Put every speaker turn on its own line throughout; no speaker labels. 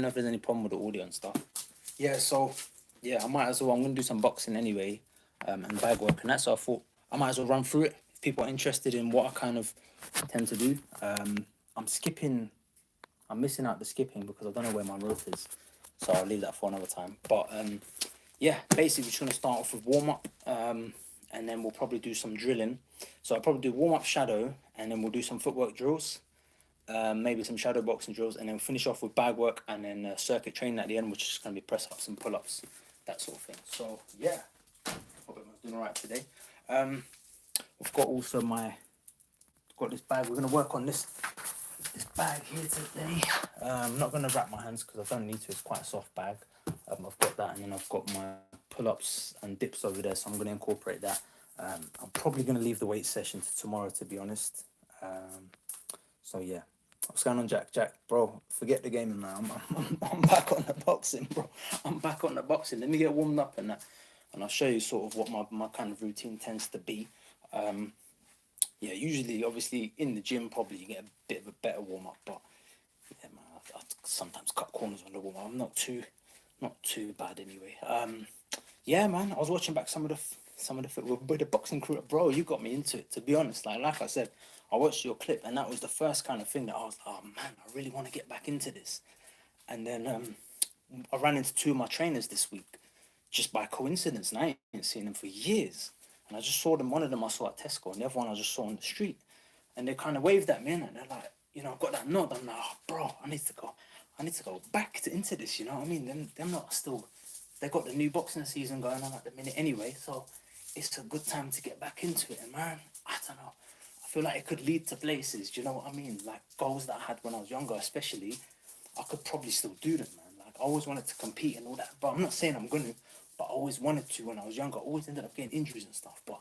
know if there's any problem with the audio and stuff. Yeah, so yeah, I might as well. I'm gonna do some boxing anyway, and bag work and that. So I thought I might as well run through it if people are interested in what I kind of tend to do. I'm skipping. I'm missing out the skipping because I don't know where my rope is, so I'll leave that for another time. But yeah, basically we're just gonna start off with warm up, and then we'll probably do some drilling. So I'll probably do warm up shadow, and then we'll do some footwork drills. Maybe some shadow boxing drills, and then finish off with bag work and then circuit training at the end, which is going to be press ups and pull ups, that sort of thing. So yeah, hope everyone's doing all right today. We've got also got this bag. We're going to work on this bag here today. I'm not going to wrap my hands because I don't need to. It's quite a soft bag. I've got that, and then I've got my pull ups and dips over there, so I'm going to incorporate that. I'm probably going to leave the weight session to tomorrow, to be honest. So yeah. What's going on, Jack? Jack, bro, forget the gaming, man. I'm back on the boxing, bro. I'm back on the boxing. Let me get warmed up and that, and I'll show you sort of what my kind of routine tends to be. Yeah, usually, obviously, in the gym, probably you get a bit of a better warm up, but yeah, man, I sometimes cut corners on the warm up. I'm not too bad anyway. Yeah, man, I was watching back some of the boxing crew, bro. You got me into it, to be honest. Like I said, I watched your clip, and that was the first kind of thing that I was like, oh man, I really want to get back into this. And then I ran into two of my trainers this week, just by coincidence, and I ain't seen them for years. And I just saw them. One of them I saw at Tesco, and the other one I just saw on the street. And they kind of waved at me, and they're like, I've got that nod. I'm like, oh, bro, I need to go back into this. You know what I mean? Them not still. They got the new boxing season going on at the minute anyway, so it's a good time to get back into it. And man, I don't know. I feel like it could lead to places, do you know what I mean? Like goals that I had when I was younger, especially, I could probably still do them, man. Like I always wanted to compete and all that, but I'm not saying I'm gonna, but I always wanted to when I was younger. I always ended up getting injuries and stuff, but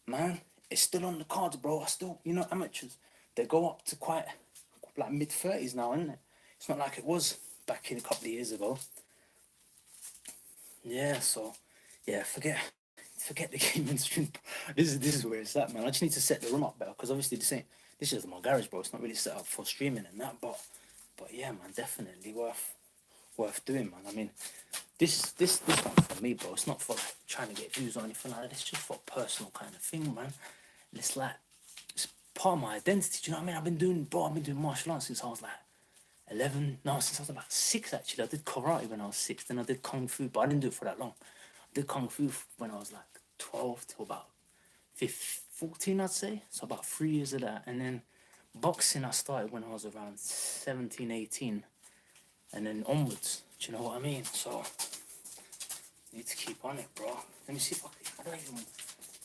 man, it's still on the cards, bro. I still, amateurs, they go up to quite like mid-30s now, isn't it? It's not like it was back in a couple of years ago. Yeah, so yeah, forget the gaming stream. This is where it's at, man. I just need to set the room up better because obviously this is just my garage, bro. It's not really set up for streaming and that, but yeah, man, definitely worth doing, man. I mean, this one's for me, bro. It's not for like trying to get views or anything like that. It's just for a personal kind of thing, man. And it's like it's part of my identity. Do you know what I mean? I've been doing martial arts since I was like 11. No, since I was about 6 actually. I did karate when I was 6. Then I did kung fu, but I didn't do it for that long. I did kung fu when I was like 12 till about 14, I'd say. So about 3 years of that. And then boxing I started when I was around 17, 18. And then onwards. Do you know what I mean? So I need to keep on it, bro. Let me see if I don't even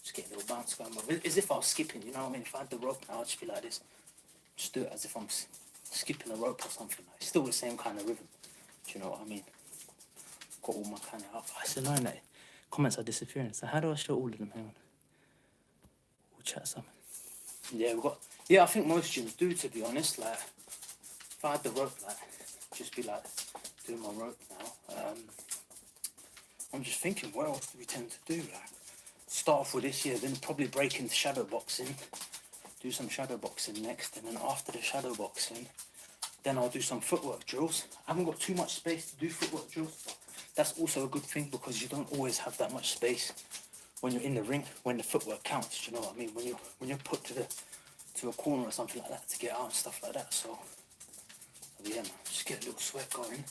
just get a little bounce going. But as if I was skipping, you know what I mean? If I had the rope now, I'd just be like this. Just do it as if I'm skipping a rope or something. Like, still the same kind of rhythm. Do you know what I mean? Got all my kind of outfit. It's annoying that comments are disappearing. So how do I show all of them? Hang on. We'll chat some. Yeah, I think most gyms do, to be honest. Like, if I had the rope, like, just be like doing my rope now. I'm just thinking, what else do we tend to do? Like, start off with this year, then probably break into shadow boxing. Do some shadow boxing next, and then after the shadow boxing, then I'll do some footwork drills. I haven't got too much space to do footwork drills, but that's also a good thing because you don't always have that much space when you're in the ring, when the footwork counts. Do you know what I mean? When you're put to a corner or something like that to get out and stuff like that. So yeah, man, just get a little sweat going.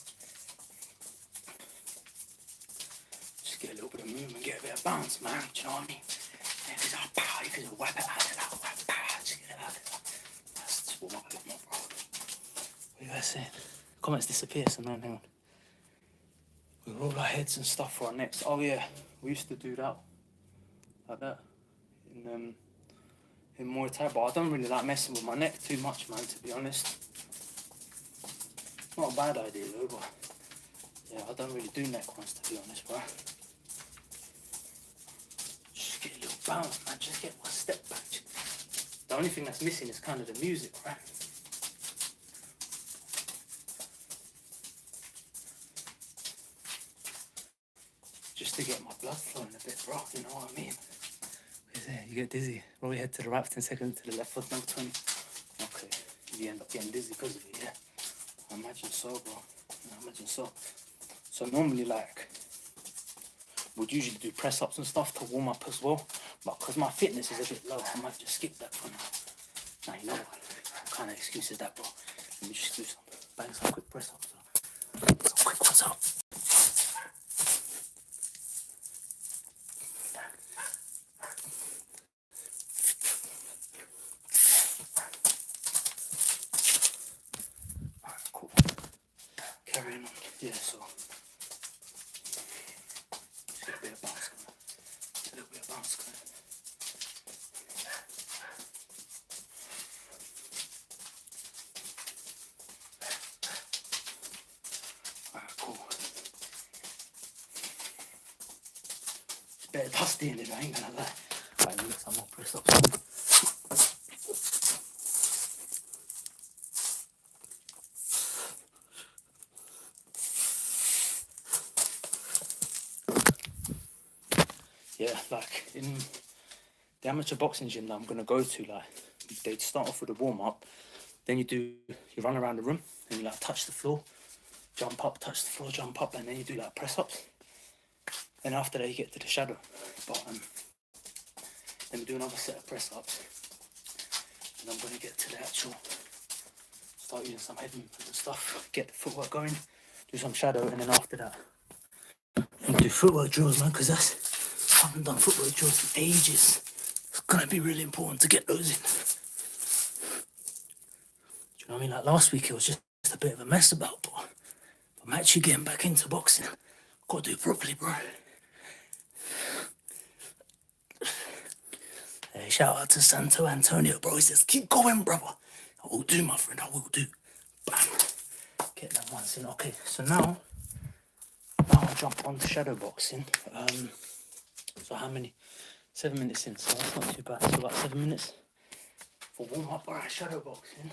Just get a little bit of movement, get a bit of bounce, man. Do you know what I mean? You can just whap it out of that. That's just warm up a bit more, bro. What are you guys saying? Comments disappear, so man, hang on. We roll our heads and stuff for our necks. Oh yeah, we used to do that, like that, in Muay Thai, but I don't really like messing with my neck too much, man, to be honest. Not a bad idea though, but yeah, I don't really do neck ones, to be honest, bro. Just get a little bounce, man, just get one step back. The only thing that's missing is kind of the music, right? Just to get my blood flowing a bit, bro, you know what I mean? You get dizzy. Roll your head to the right for 10 seconds, to the left for another 20. Okay, you end up getting dizzy because of it, yeah? I imagine so, bro. No. imagine so. So normally, like, would usually do press ups and stuff to warm up as well, but because my fitness is a bit low, I might just skip that for now. Now you know what kind of excuse is that, bro? Let me just do some quick press ups. Some quick ones up. Alright, cool. Carrying on. Yeah, so just get a bit of bounce going. A little bit of bounce going. Alright, cool. It's better dusty in it, I ain't gonna lie. Alright, let me get some more press ups. Yeah, like in the amateur boxing gym that I'm gonna go to, like they start off with a warm up, then you run around the room and you like touch the floor, jump up, touch the floor, jump up, and then you do like press ups. And after that you get to the shadow. But then we do another set of press ups, and I'm gonna get to the actual start using some heavy movement and stuff, get the footwork going, do some shadow, and then after that I'm gonna do footwork drills, man, because I haven't done footwork drills in ages. It's gonna be really important to get those in. Do you know what I mean? Like last week it was just a bit of a mess about, but I'm actually getting back into boxing. Gotta do it properly, bro. Hey, shout out to Santo Antonio, bro. He says, keep going, brother. I will do, my friend, I will do. Bam. Get that once in. Okay, so now I'll jump on to shadow boxing. So how many? 7 minutes in, so that's not too bad. So about 7 minutes for warm up. Alright, shadow boxing.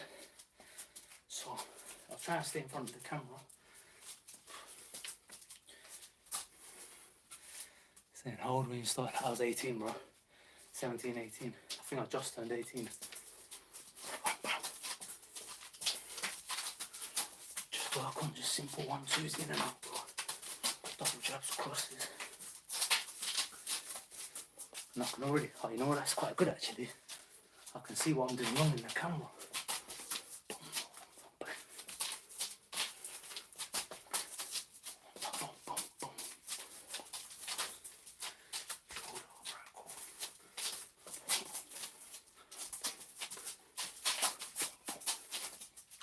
So I'll try and stay in front of the camera. Saying how old when you started? I was 18, bro. 17, 18. I think I just turned 18. Just work on just simple 1-2s in and out, bro. Double jabs, crosses. And I can already, oh, you know what, that's quite good actually. I can see what I'm doing wrong in the camera.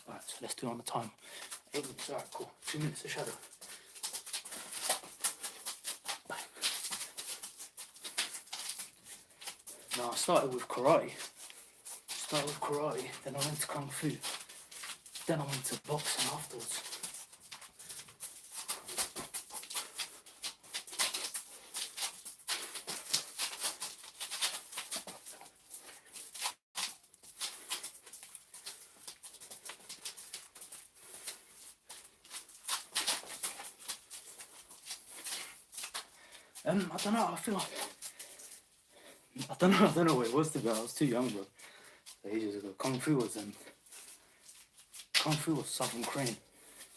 Alright, so let's do it on the time. 8 minutes, alright, cool. 2 minutes of shadow. Now I started with karate, then I went to kung fu, then I went to boxing afterwards. I don't know, I feel like I don't know what it was to be. I was too young, bro. Ages ago. Kung Fu was Southern Crane,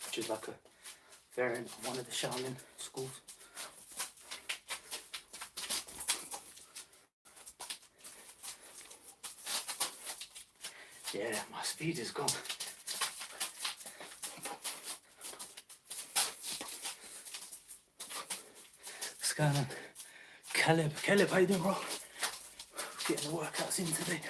which is like a variant of one of the Shaolin schools. Yeah, my speed is gone. What's going on? Caleb, how you doing, bro? Getting the workouts in today.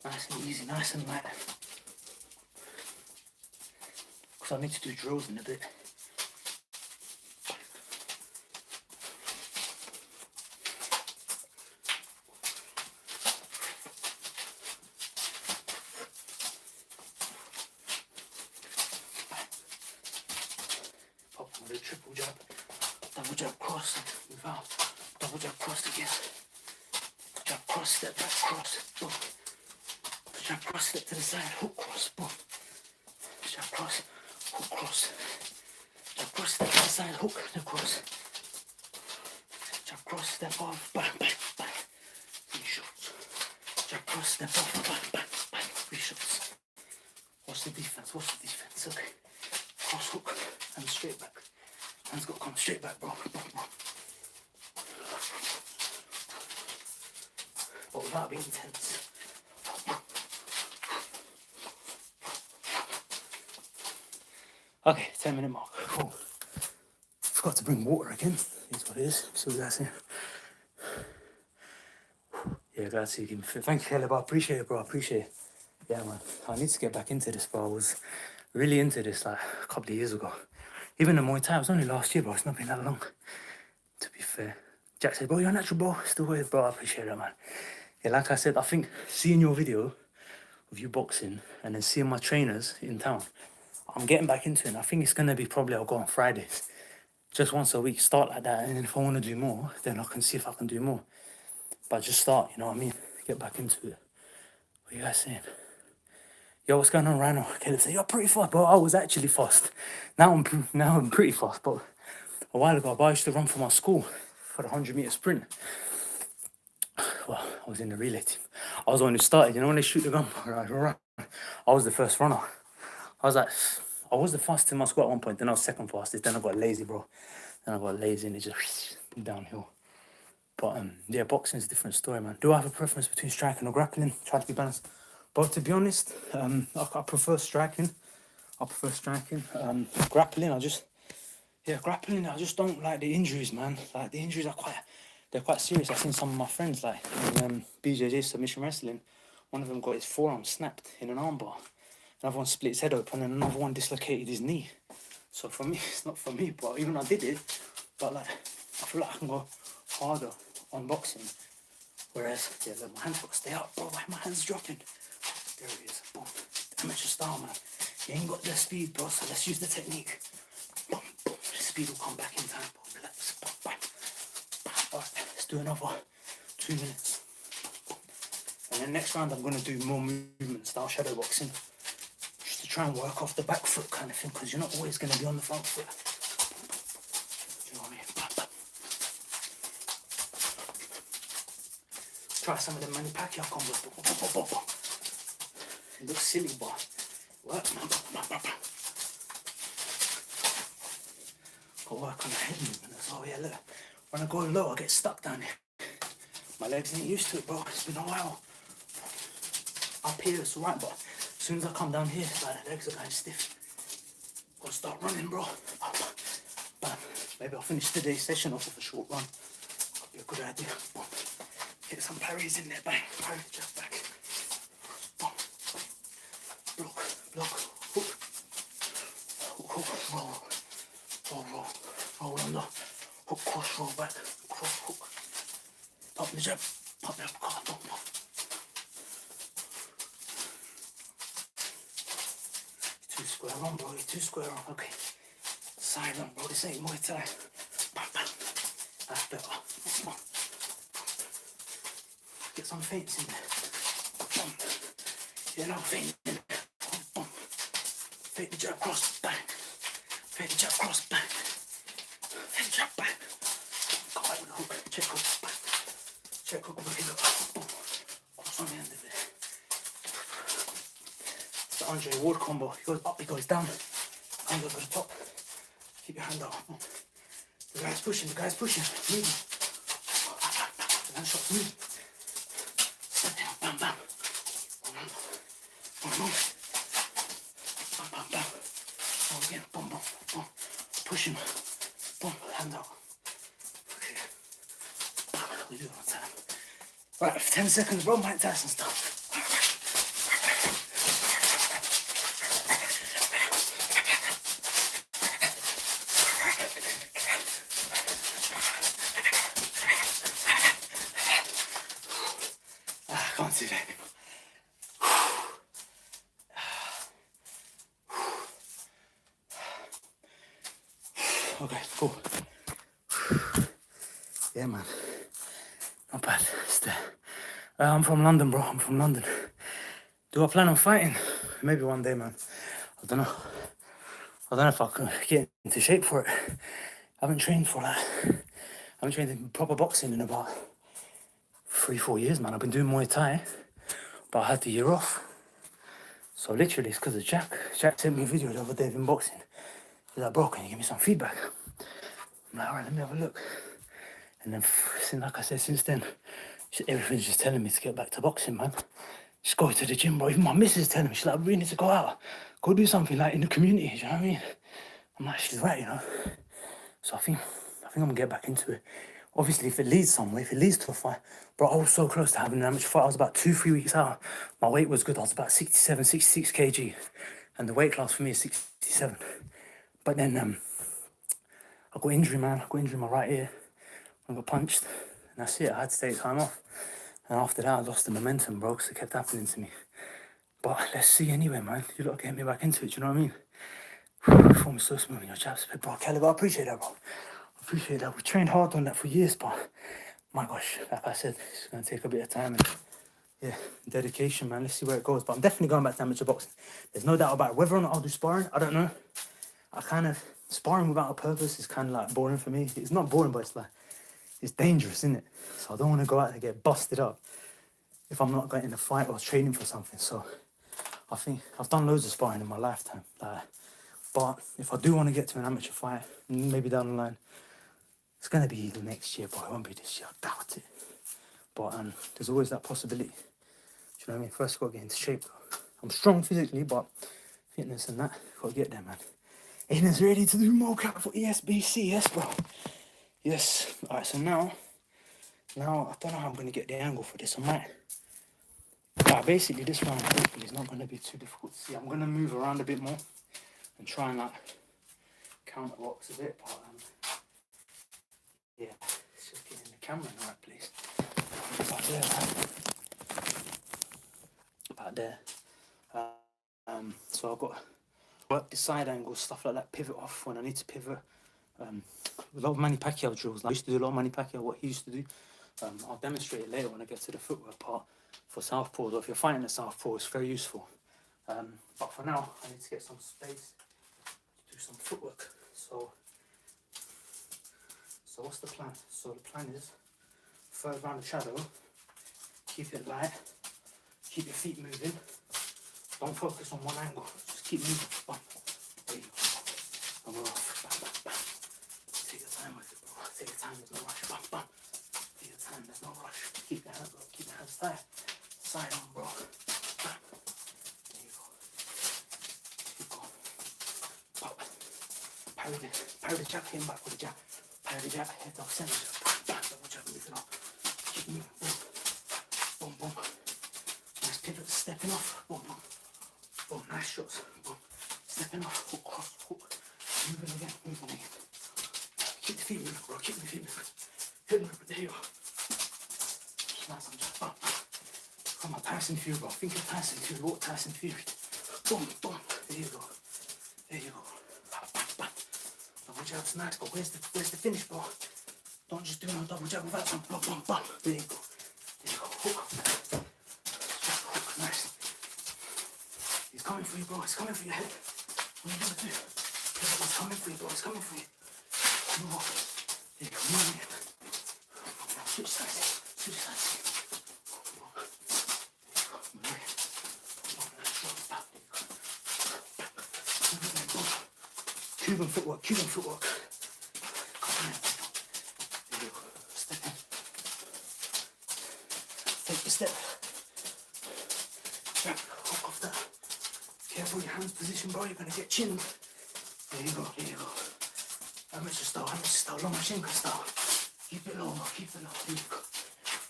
Nice and easy, nice and light. Because I need to do drills in a bit. Pop on with a triple jab. Double jab cross, move out. Double jab cross again. Jab cross, step back, cross, boom. Jab cross, step to the side, hook cross, boom. Jab cross, hook cross. Jab cross, step to the side, hook, the cross. Jab cross, step off, bang, bang, bang. 3 shots. Jab cross, step off, bang, bang, bang. 3 shots. What's the defense? Okay. Cross hook and straight back. Hands got to come straight back, bro. But without being tense. Okay, 10-minute mark. Cool. Forgot to bring water again. Here's what it is. So you guys here. Yeah, glad to see you keeping fit. Thank you, Caleb. I appreciate it, bro. I appreciate it. Yeah, man. I need to get back into this, bro. I was really into this like a couple of years ago. Even the Muay Thai, it was only last year, bro. It's not been that long, to be fair. Jack said, bro, you're a natural, bro. Still with, bro. I appreciate that, man. Yeah, like I said, I think seeing your video of you boxing and then seeing my trainers in town, I'm getting back into it. And I think it's going to be probably, I'll go on Fridays. Just once a week, start like that. And then if I want to do more, then I can see if I can do more. But just start, you know what I mean? Get back into it. What are you guys saying? Yo, what's going on, Rhino? Caleb said, you're pretty fast, bro. I was actually fast. Now I'm pretty fast, but a while ago, I used to run for my school for the 100-meter sprint. Well, I was in the relay team. I was the one who started. You know when they shoot the gun? Right. I was the first runner. I was the fastest in my school at one point. Then I was second fastest. Then I got lazy, bro. Then I got lazy and it just downhill. But yeah, boxing's a different story, man. Do I have a preference between striking or grappling? Try to be balanced. But to be honest, I prefer striking. Grappling, grappling, I just don't like the injuries, man. Like, the injuries are quite serious. I've seen some of my friends, like, in BJJ submission wrestling, one of them got his forearm snapped in an armbar. Another one split his head open, and another one dislocated his knee. So for me, it's not for me, but even I did it, but like, I feel like I can go harder on boxing. Whereas, yeah, look, my hands got to stay up, bro. Why are my hands dropping? There it is. Boom. Amateur style, man. You ain't got the speed, bro, so let's use the technique. Boom, boom. The speed will come back in time, bro. Relax. Boom, bam. Alright, let's do another 2 minutes. And then next round, I'm going to do more movement style shadow boxing. Just to try and work off the back foot kind of thing, because you're not always going to be on the front foot. Do you know what I mean? Try some of the Manny Pacquiao combos. It looks silly, but work, man. Got work on the head movement as well. Yeah, look. When I go low, I get stuck down here. My legs ain't used to it, bro. It's been a while. Up here, it's alright, but as soon as I come down here, like, the legs are kind of stiff. Gotta start running, bro. Bam. Maybe I'll finish today's session off with a short run. That'll be a good idea. Get some parries in there, bang. Parry, just back. Boom. Block, hook. Hook, roll under. Hook, cross, roll back. Cross, hook. Pop the jab, pop the uppercut. Boom, boom. Too square on, bro. Too square on. Okay. Side on, bro. This ain't Muay Thai. Bam, bam. That's better. Boom, boom. Get some feints in there. Boom. Yeah, no feint in there. Boom, boom. Fake the jab, cross, bang. Fake the jab, cross, bang. Fake the jab, bang. Go out with the hook. Check hook, bang. Check hook, bring it up. Boom. Cross on the end of it. It's the Andre Ward combo. He goes up, he goes down. Hand over the top. Keep your hand out. Boom. The guy's pushing. Move. The hand shot's moving. Bam, bam. Boom. Bam, bam, bam. Oh, again. Boom, boom, boom. Push him. Boom. Hand out. Okay. We do it on time. Right, 10 seconds, bro. Mike Tyson stuff. I can't see that anymore. Okay, cool. Yeah, man. Not bad. It's there. I'm from London, bro. I'm from London. Do I plan on fighting? Maybe one day, man. I don't know. I don't know if I can get into shape for it. I haven't trained in proper boxing in about 3-4 years, man. I've been doing Muay Thai, but I had the year off. So literally, it's because of Jack. Jack sent me a video the other day of him boxing. He's like, bro, can you give me some feedback? I'm like, all right, let me have a look. And then, like I said, since then, everything's just telling me to get back to boxing, man. Just go to the gym, bro. Even my missus is telling me, she's like, we need to go out. Go do something like in the community, do you know what I mean? I'm like, she's right, you know? So I think I'm gonna get back into it. Obviously, if it leads somewhere, if it leads to a fight, bro, I was so close to having an amateur fight. I was about 2-3 weeks out. My weight was good. I was about 67, 66 kg. And the weight class for me is 67. But then I got injury, man. I got injury in my right ear. I got punched. And that's it. I had to take time off. And after that, I lost the momentum, bro, because it kept happening to me. But let's see anyway, man. You got to get me back into it, do you know what I mean? Form is so smooth in your jabs. Bro, Caliber, I appreciate that, bro. I appreciate that. We trained hard on that for years, but my gosh, like I said, it's going to take a bit of time and, yeah, dedication, man. Let's see where it goes. But I'm definitely going back to amateur boxing. There's no doubt about it. Whether or not I'll do sparring, I don't know. Sparring without a purpose is kind of like boring for me. It's not boring, but it's like, it's dangerous, isn't it? So I don't want to go out and get busted up if I'm not getting a fight or training for something. So I think I've done loads of sparring in my lifetime. But if I do want to get to an amateur fight, maybe down the line, it's going to be the next year, but it won't be this year. I doubt it. But there's always that possibility. Do you know what I mean? First, got to get into shape, though. I'm strong physically, but fitness and that, got to get there, man. Aiden's ready to do mocap for ESBC, yes, bro. Yes. All right, so now I don't know how I'm going to get the angle for this. I might... basically, this round hopefully is not going to be too difficult to see. I'm going to move around a bit more and try and, like, counter box a bit, but, yeah, it's just getting the camera in the right place. About there, right? About there. So I've got work the side angles, stuff like that, pivot off when I need to pivot. A lot of Manny Pacquiao drills. Like, I used to do a lot of Manny Pacquiao, what he used to do. I'll demonstrate it later when I get to the footwork part for southpaws, or if you're fighting a southpaw, it's very useful. But for now, I need to get some space to do some footwork. So what's the plan? So the plan is, third round of shadow, keep it light, keep your feet moving, don't focus on one angle, just keep moving. Bam. There you go. And we're off. Bam, bam, bam. Take your time with it, bro. Take your time, there's no rush. Bam, bam. Take your time, there's no rush. Keep the hands up, keep the hands tight. Side on, bro. Bam. There you go. Keep going. Pop. Parry the jab, hit him back with the jab. Parry the jab, head off center. Bam, double jab, moving up. Keep moving, boom. Boom, boom. Nice pivot, stepping off. Boom, boom. Boom, nice shots. Boom. Stepping off, hook, cross, hook. Moving again, moving again. Keep the feet moving, bro. Keep the feet moving. Hit them, there you go. Nice on jab. Bam, bam. Come on, Tyson Fury, bro. Think of Tyson Fury. Walk Tyson Fury. Boom, boom. There you go. There you go. Bam, bam, bam. Double jab's nice, but where's the finish, bro? Don't just do no double jab without some bam, bam, bam. There you go. There you go. Hook. Jab, hook. Nice. He's coming for you, bro. He's coming for your head. What are you gonna do? He's coming for you, bro. He's coming for you. Move on. There you go. Move again. Switch sides. Switch sides. Cuban footwork, Cuban footwork. Come on. There you go. Step in. Take the step. Jab, hook off that. Careful your hands position, bro. You're gonna get chinned. There you go, there you go. Amateur style, long Lomachenko style. Keep it low, bro. Keep it low. There you go.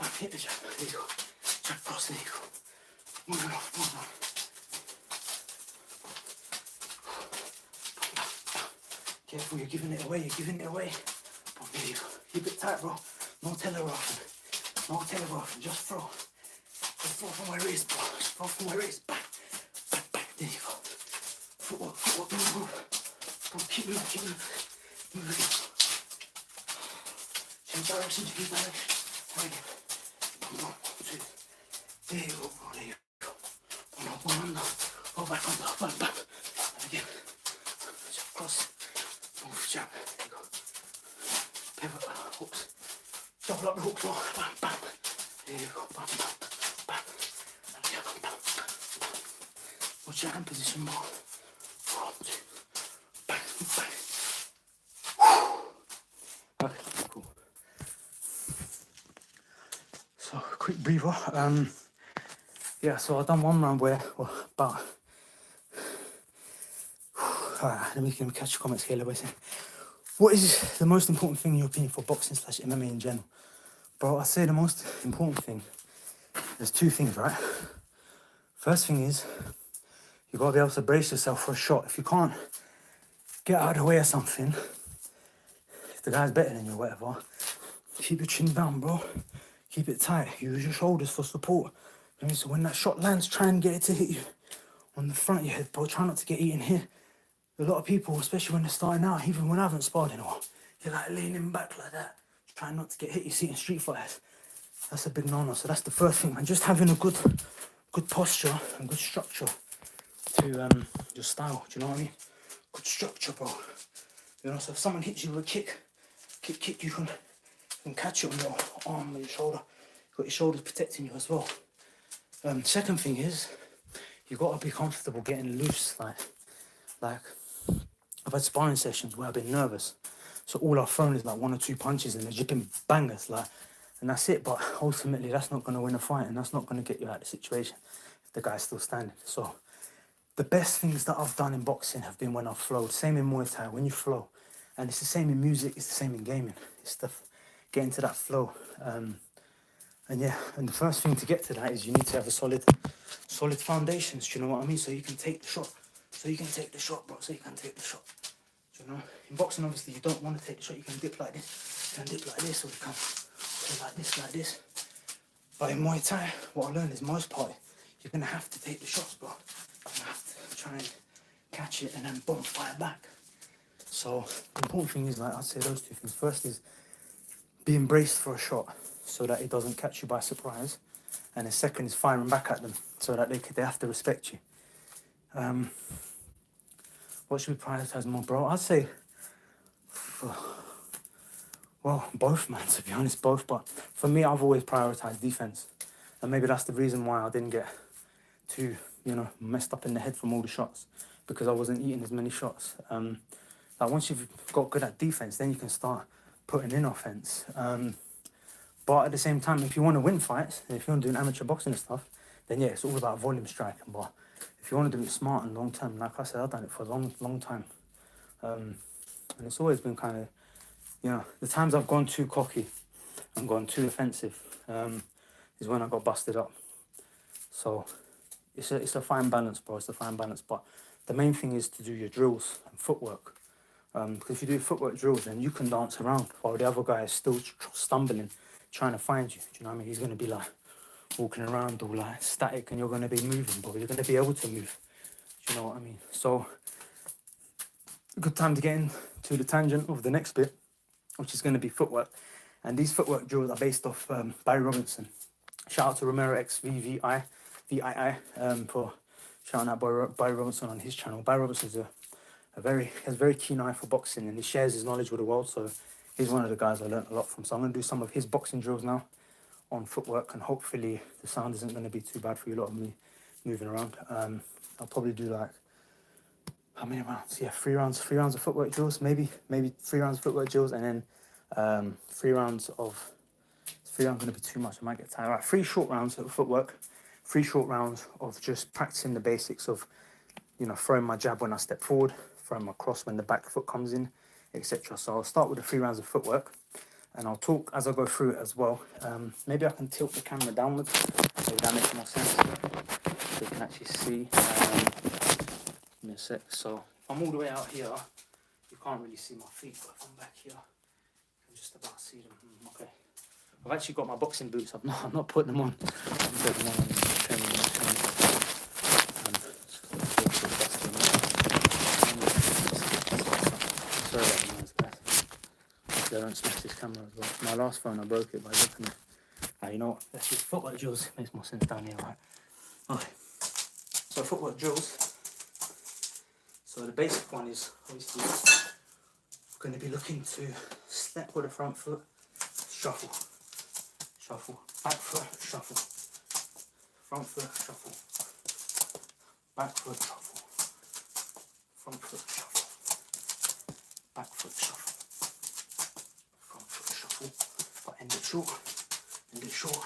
Back, hit the jab. There you go. Jab cross, there you go. Moving off, moving on. Careful, you're giving it away, you're giving it away. Oh, there you go. Keep it tight, bro. No telegraphing. No telegraphing. Just throw. Just throw from my wrist, bro. Just throw from my wrist. Back. Back, back. There you go. Footwork, footwork, move, move. Bro, keep moving, keep moving. Move again. Change direction, change direction. Right again. Boom, boom. There you go, bro. There you go. One under. Go back under. Back, back. And again. Jab cross. Move, jab. There you go. Pivot, hooks. Double up the hooks, bro. Bam, bam. There you go. Bam, bam, bam. And again, bam, bam, bam. Watch out. hand position bar. 1, 2, bang, bang. Okay, cool. So quick breather. Yeah, so I've done one round where, well, about. Let me catch your comments here. What is the most important thing in your opinion for boxing / MMA in general? Bro, I say the most important thing. There's 2 things, right? First thing is, you got to be able to brace yourself for a shot. If you can't get out of the way or something, if the guy's better than you or whatever, keep your chin down, bro. Keep it tight. Use your shoulders for support. So when that shot lands, try and get it to hit you on the front of your head, bro. Try not to get eaten here. A lot of people, especially when they're starting out, even when I haven't sparred in a while, you're like leaning back like that, trying not to get hit. You see it in street fighters. That's a big no-no. So that's the first thing, man. Just having a good posture and good structure to your style. Do you know what I mean? Good structure, bro. You know, so if someone hits you with a kick, you can catch it on your arm or your shoulder. You've got your shoulders protecting you as well. Second thing is, you got to be comfortable getting loose. Like I've had sparring sessions where I've been nervous, so all I've thrown is like 1 or 2 punches and they're jipping bangers, and that's it. But ultimately, that's not going to win a fight, and that's not going to get you out of the situation if the guy's still standing. So the best things that I've done in boxing have been when I've flowed. Same in Muay Thai, when you flow. And it's the same in music, it's the same in gaming. It's getting to that flow. And the first thing to get to that is you need to have a solid foundations, do you know what I mean? So you can take the shot. So you can take the shot, bro. So you can take the shot. Do you know? In boxing, obviously, you don't want to take the shot. You can dip like this. You can dip like this, or you can go like this. But in Muay Thai, what I learned is most part, you're going to have to take the shots, bro. You have to try and catch it and then boom, fire back. So the important thing is, like, I'd say those 2 things. First is being braced for a shot so that it doesn't catch you by surprise. And the second is firing back at them so that they have to respect you. What should we prioritize more, bro? I'd say, well, both, man, to be honest, both. But for me, I've always prioritized defense. And maybe that's the reason why I didn't get too, messed up in the head from all the shots, because I wasn't eating as many shots. Like once you've got good at defense, then you can start putting in offense. But at the same time, if you want to win fights, if you want to do amateur boxing and stuff, then yeah, it's all about volume striking. But if you want to do it smart and long term, like I said, I've done it for a long time. And it's always been kind of, the times I've gone too cocky and gone too offensive is when I got busted up. So it's a fine balance, bro. It's a fine balance. But the main thing is to do your drills and footwork. Because if you do footwork drills, then you can dance around while the other guy is still stumbling, trying to find you. Do you know what I mean? He's going to be like walking around all like static, and you're going to be moving, bro. You're going to be able to move. Do you know what I mean? So, good time to get into the tangent of the next bit, which is going to be footwork. And these footwork drills are based off Barry Robinson. Shout out to Romero XVVII for shouting out Barry Robinson on his channel. Barry Robinson's has a very keen eye for boxing, and he shares his knowledge with the world. So he's one of the guys I learned a lot from. So I'm going to do some of his boxing drills now on footwork, and hopefully the sound isn't going to be too bad for you lot of me moving around. I'll probably do like, how many rounds? Yeah, 3 rounds of footwork drills, maybe 3 rounds of footwork drills, and then 3 rounds of, 3 rounds going to be too much, I might get tired. All right, 3 short rounds of footwork, 3 short rounds of just practicing the basics of, throwing my jab when I step forward, throwing my cross when the back foot comes in, etc. So I'll start with the 3 rounds of footwork, and I'll talk as I go through it as well. Maybe I can tilt the camera downwards, maybe that makes more sense, so you can actually see. Give me a sec. So if I'm all the way out here, you can't really see my feet, but if I'm back here, you can just about see them. Okay. I've actually got my boxing boots. I'm not putting them on. I'm putting them on and training. Sorry about the noise, guys. I don't smash this camera as well. My last phone, I broke it by looking at. You know what? Let's do footwork drills. Makes more sense down here, right? Okay. So footwork drills. So the basic one is obviously going to be looking to step with the front foot, shuffle, back foot, shuffle, front foot, shuffle, back foot, shuffle. back foot shuffle, front foot shuffle, but end it short, end it short,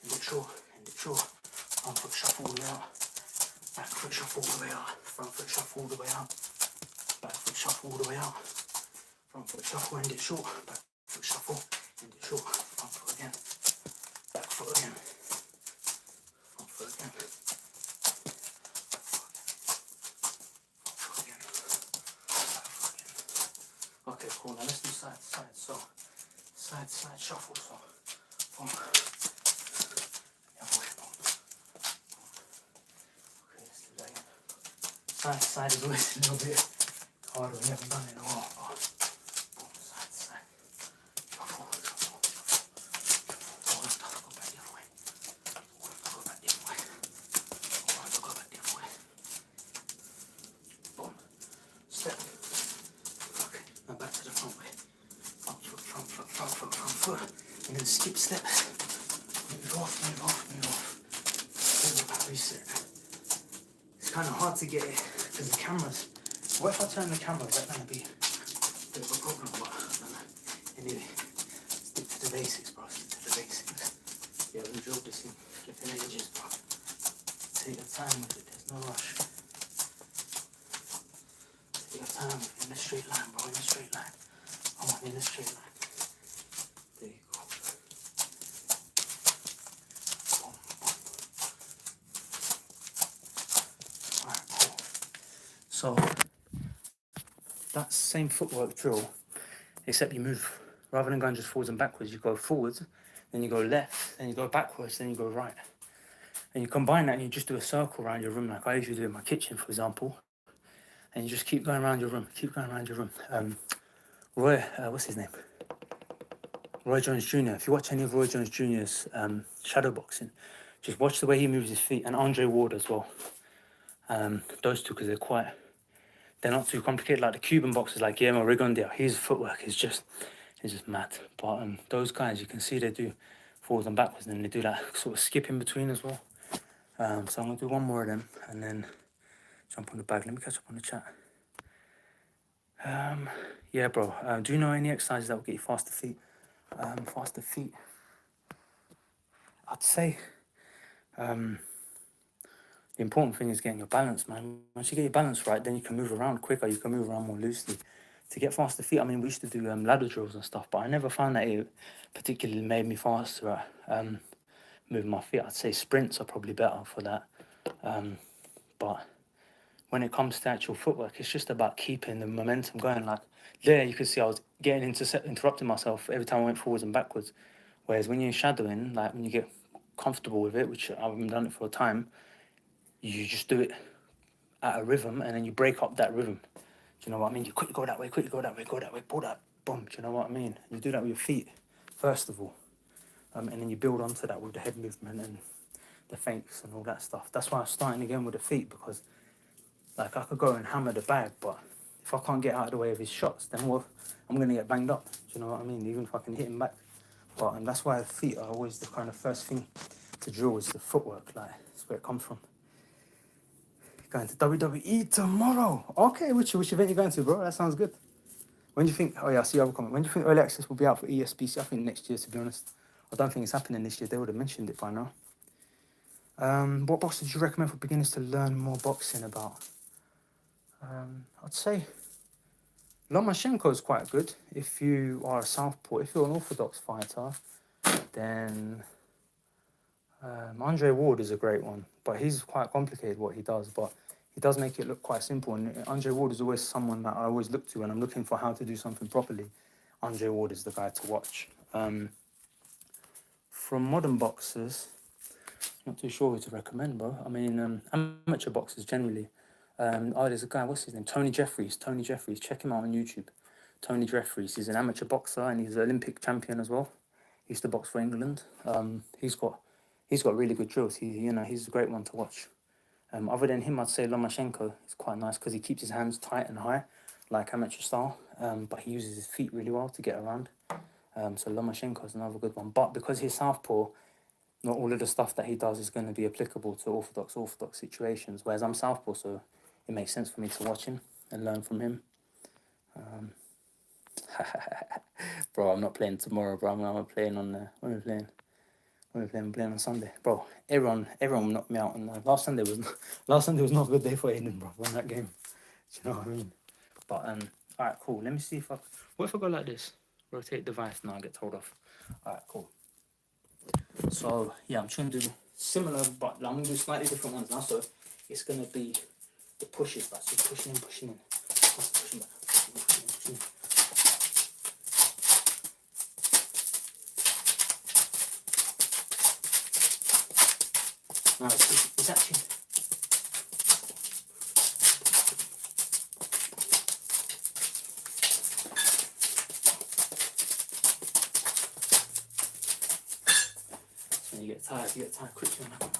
end it short, end it short, front foot shuffle all the way out, back foot shuffle all the way out, front foot shuffle all the way out, back foot shuffle all the way out, front foot shuffle, end it short, back foot shuffle, end it short, front foot again, back foot again, front foot again, back foot again, back foot again. Okay, cool, now let's do side to side, so side shuffle, so boom, the other way, boom, boom. Okay, let's do that again. Side to side is always a little bit harder, we haven't done it in a while, but boom, side to side, shuffle, shuffle, shuffle, shuffle, all have to go back the other way, all have to go back the other way, all have to go back the other way, boom, step, okay, now back to the front way, front foot, front foot, front foot, front foot, and then skip steps, move off, move off, move off, reset. It's kind of hard to get it because the cameras. What if I turn the camera? Is that going to be a bit of a problem? But I don't know. Anyway, stick to the basics, bro. Stick to the basics. Yeah, we drilled this in flipping ages, bro. Take your time with it. There's no rush. Take your time with it. In a straight line, bro. In a straight line. Come on, in a straight line. There you go. Boom, boom. Alright, cool. So that same footwork drill, except you move, rather than going just forwards and backwards, you go forwards, then you go left, then you go backwards, then you go right. And you combine that and you just do a circle around your room, like I usually do in my kitchen, for example. And you just keep going around your room, keep going around your room. Roy, what's his name? Roy Jones Jr. If you watch any of Roy Jones Jr.'s shadow boxing, just watch the way he moves his feet, and Andre Ward as well. Those two, because they're not too complicated. Like the Cuban boxers, like Guillermo Rigondeaux, his footwork is just mad. But those guys, you can see they do forwards and backwards, and then they do that sort of skip in between as well. So I'm gonna do one more of them, and then jump on the bag. Let me catch up on the chat. Yeah, bro. Do you know any exercises that will get you faster feet? Faster feet. I'd say the important thing is getting your balance, man. Once you get your balance right, then you can move around quicker. You can move around more loosely. To get faster feet, I mean, we used to do ladder drills and stuff, but I never found that it particularly made me faster at moving my feet. I'd say sprints are probably better for that. But when it comes to actual footwork, it's just about keeping the momentum going. Like there, you could see I was getting interrupting myself every time I went forwards and backwards. Whereas when you're shadowing, like when you get comfortable with it, which I haven't done it for a time, you just do it at a rhythm, and then you break up that rhythm. Do you know what I mean? You quickly go that way, quickly go that way, pull that, boom. Do you know what I mean? You do that with your feet, first of all. And then you build onto that with the head movement and the feints and all that stuff. That's why I'm starting again with the feet, because like I could go and hammer the bag, but if I can't get out of the way of his shots, then what? I'm going to get banged up. Do you know what I mean? Even if I can hit him back. But that's why the feet are always the kind of first thing to drill, is the footwork. Like, that's where it comes from. Going to WWE tomorrow. Okay, which event you going to, bro? That sounds good. When do you think? Oh yeah, I see other comment. When do you think early access will be out for ESPC? I think next year, to be honest. I don't think it's happening this year. They would have mentioned it by now. What boxes do you recommend for beginners to learn more boxing about? I'd say Lomachenko is quite good if you are a southpaw. If you're an orthodox fighter, then Andre Ward is a great one, but he's quite complicated what he does, but he does make it look quite simple. And Andre Ward is always someone that I always look to when I'm looking for how to do something properly. Andre Ward is the guy to watch. From modern boxers, not too sure who to recommend, bro. I mean, amateur boxers generally. There's a guy, what's his name? Tony Jeffries. Check him out on YouTube. Tony Jeffries. He's an amateur boxer and he's an Olympic champion as well. He used to box for England. He's got really good drills. He's a great one to watch. Other than him, I'd say Lomachenko is quite nice because he keeps his hands tight and high, like amateur style. But he uses his feet really well to get around. So Lomachenko is another good one. But because he's southpaw, not all of the stuff that he does is going to be applicable to orthodox situations. Whereas I'm southpaw, so it makes sense for me to watch him and learn from him. Bro, I'm not playing tomorrow, bro. I'm playing on when we're playing. We're playing on Sunday, bro. Everyone knocked me out. And last Sunday was not a good day for Aiden, bro. Won that game. Do you know what I mean? But all right, cool. Let me see if I. What if I go like this? Rotate device. Now I get told off. All right, cool. So yeah, I'm trying to do similar, but I'm gonna do slightly different ones now. So it's gonna be the pushes back. So pushing in, pushing in. Pushing back. Pushing in, pushing in. No, it's actually. When you get tired quickly on that one.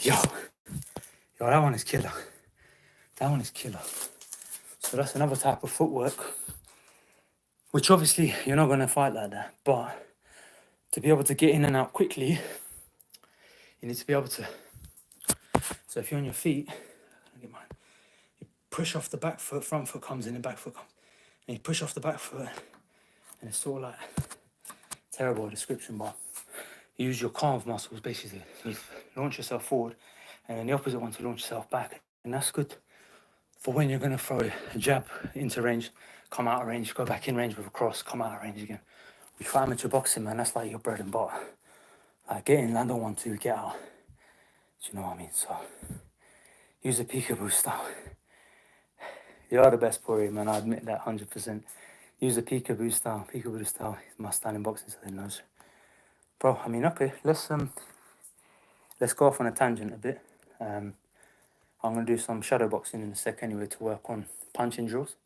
Yo, that one is killer. That one is killer. So that's another type of footwork, which obviously you're not going to fight like that. But to be able to get in and out quickly, you need to be able to. So if you're on your feet, you push off the back foot, front foot comes in, and back foot comes. And you push off the back foot, and it's sort of like terrible description, but you use your calf muscles basically. You launch yourself forward, and then the opposite one to launch yourself back. And that's good for when you're going to throw a jab into range, come out of range, go back in range with a cross, come out of range again. We fight amateur boxing, man, that's like your bread and butter. Like get in, land on 1, 2, get out. Do you know what I mean? So use a peekaboo style. You are the best Poirier, man, I admit that 100%. Use a peekaboo style. Peekaboo style is my style in boxing, so they know. Bro, I mean, okay, let's go off on a tangent a bit. I'm gonna do some shadow boxing in a sec anyway to work on punching drills.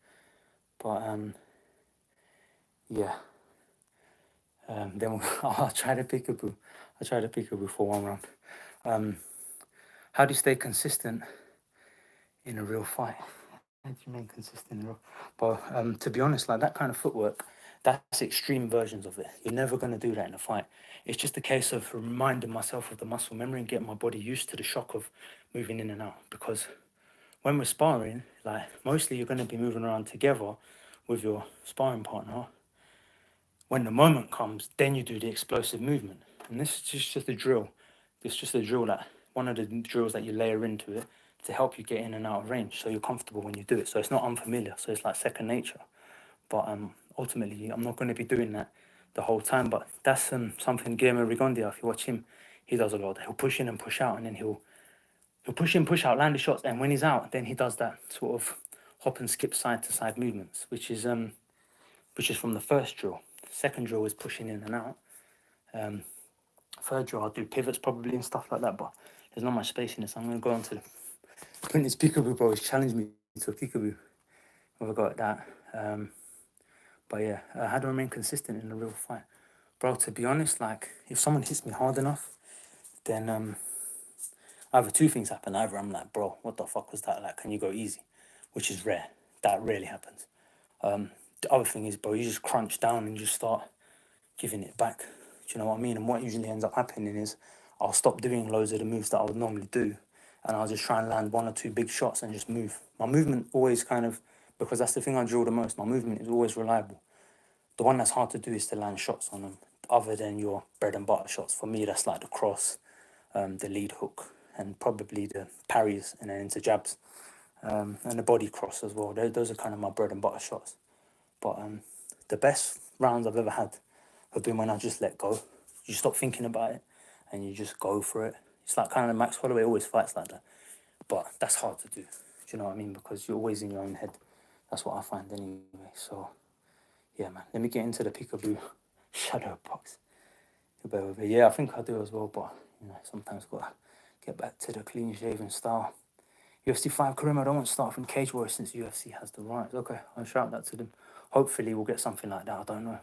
But yeah. Then I'll try the peekaboo. I'll try the peekaboo for one round. How do you stay consistent in a real fight? How do you remain consistent in a real? But to be honest, like that kind of footwork, that's extreme versions of it. You're never going to do that in a fight. It's just a case of reminding myself of the muscle memory and getting my body used to the shock of moving in and out. Because when we're sparring, like mostly you're going to be moving around together with your sparring partner. When the moment comes, then you do the explosive movement. And this is just a drill. It's just a drill, that one of the drills that you layer into it to help you get in and out of range so you're comfortable when you do it. So it's not unfamiliar. So it's like second nature. But ultimately, I'm not going to be doing that the whole time. But that's something Guillermo Rigondia, if you watch him, he does a lot. He'll push in and push out, and then he'll push in, push out, land the shots. And when he's out, then he does that sort of hop and skip side to side movements, which is from the first drill. Second drill is pushing in and out. Third drill, I'll do pivots probably and stuff like that, but there's not much space in this. I'm going to go on to this peekaboo, bro. He's challenged me to a peekaboo. I've got that. But yeah, how to remain consistent in a real fight. Bro, to be honest, like, if someone hits me hard enough, then either two things happen. Either I'm like, bro, what the fuck was that? Like, can you go easy? Which is rare. That rarely happens. The other thing is, bro, you just crunch down and just start giving it back. Do you know what I mean? And what usually ends up happening is I'll stop doing loads of the moves that I would normally do, and I'll just try and land 1 or 2 big shots and just move. My movement always kind of, because that's the thing I drill the most, my movement is always reliable. The one that's hard to do is to land shots on them, other than your bread and butter shots. For me, that's like the cross, the lead hook, and probably the parries and then into jabs, and the body cross as well. Those are kind of my bread and butter shots. But the best rounds I've ever had have been when I just let go. You stop thinking about it and you just go for it. It's like kind of Max Holloway always fights like that. But that's hard to do. Do you know what I mean? Because you're always in your own head. That's what I find anyway. So, yeah, man. Let me get into the peekaboo shadow box. Yeah, I think I do as well. But, you know, sometimes got to get back to the clean shaven style. UFC 5 Karim, I don't want to start from Cage Warriors since UFC has the rights. Okay, I'll shout that to them. Hopefully we'll get something like that, I don't know.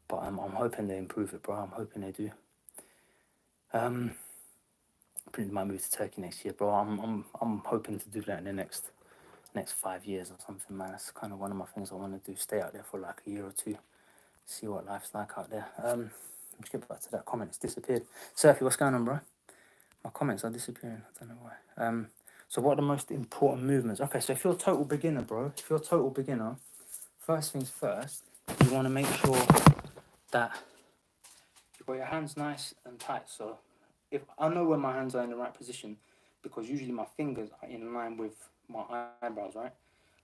But I'm hoping they improve it, bro. I'm hoping they do. Probably might move to Turkey next year, bro. I'm hoping to do that in the next 5 years or something, man. That's kind of one of my things I want to do. Stay out there for like a year or two, see what life's like out there. Let's get back to that comment. It's disappeared. Surfy, what's going on, bro? My comments are disappearing. I don't know why. So what are the most important movements? Okay, so if you're a total beginner, bro, first things first, you want to make sure that you've got your hands nice and tight. So if I know when my hands are in the right position, because usually my fingers are in line with my eyebrows, right?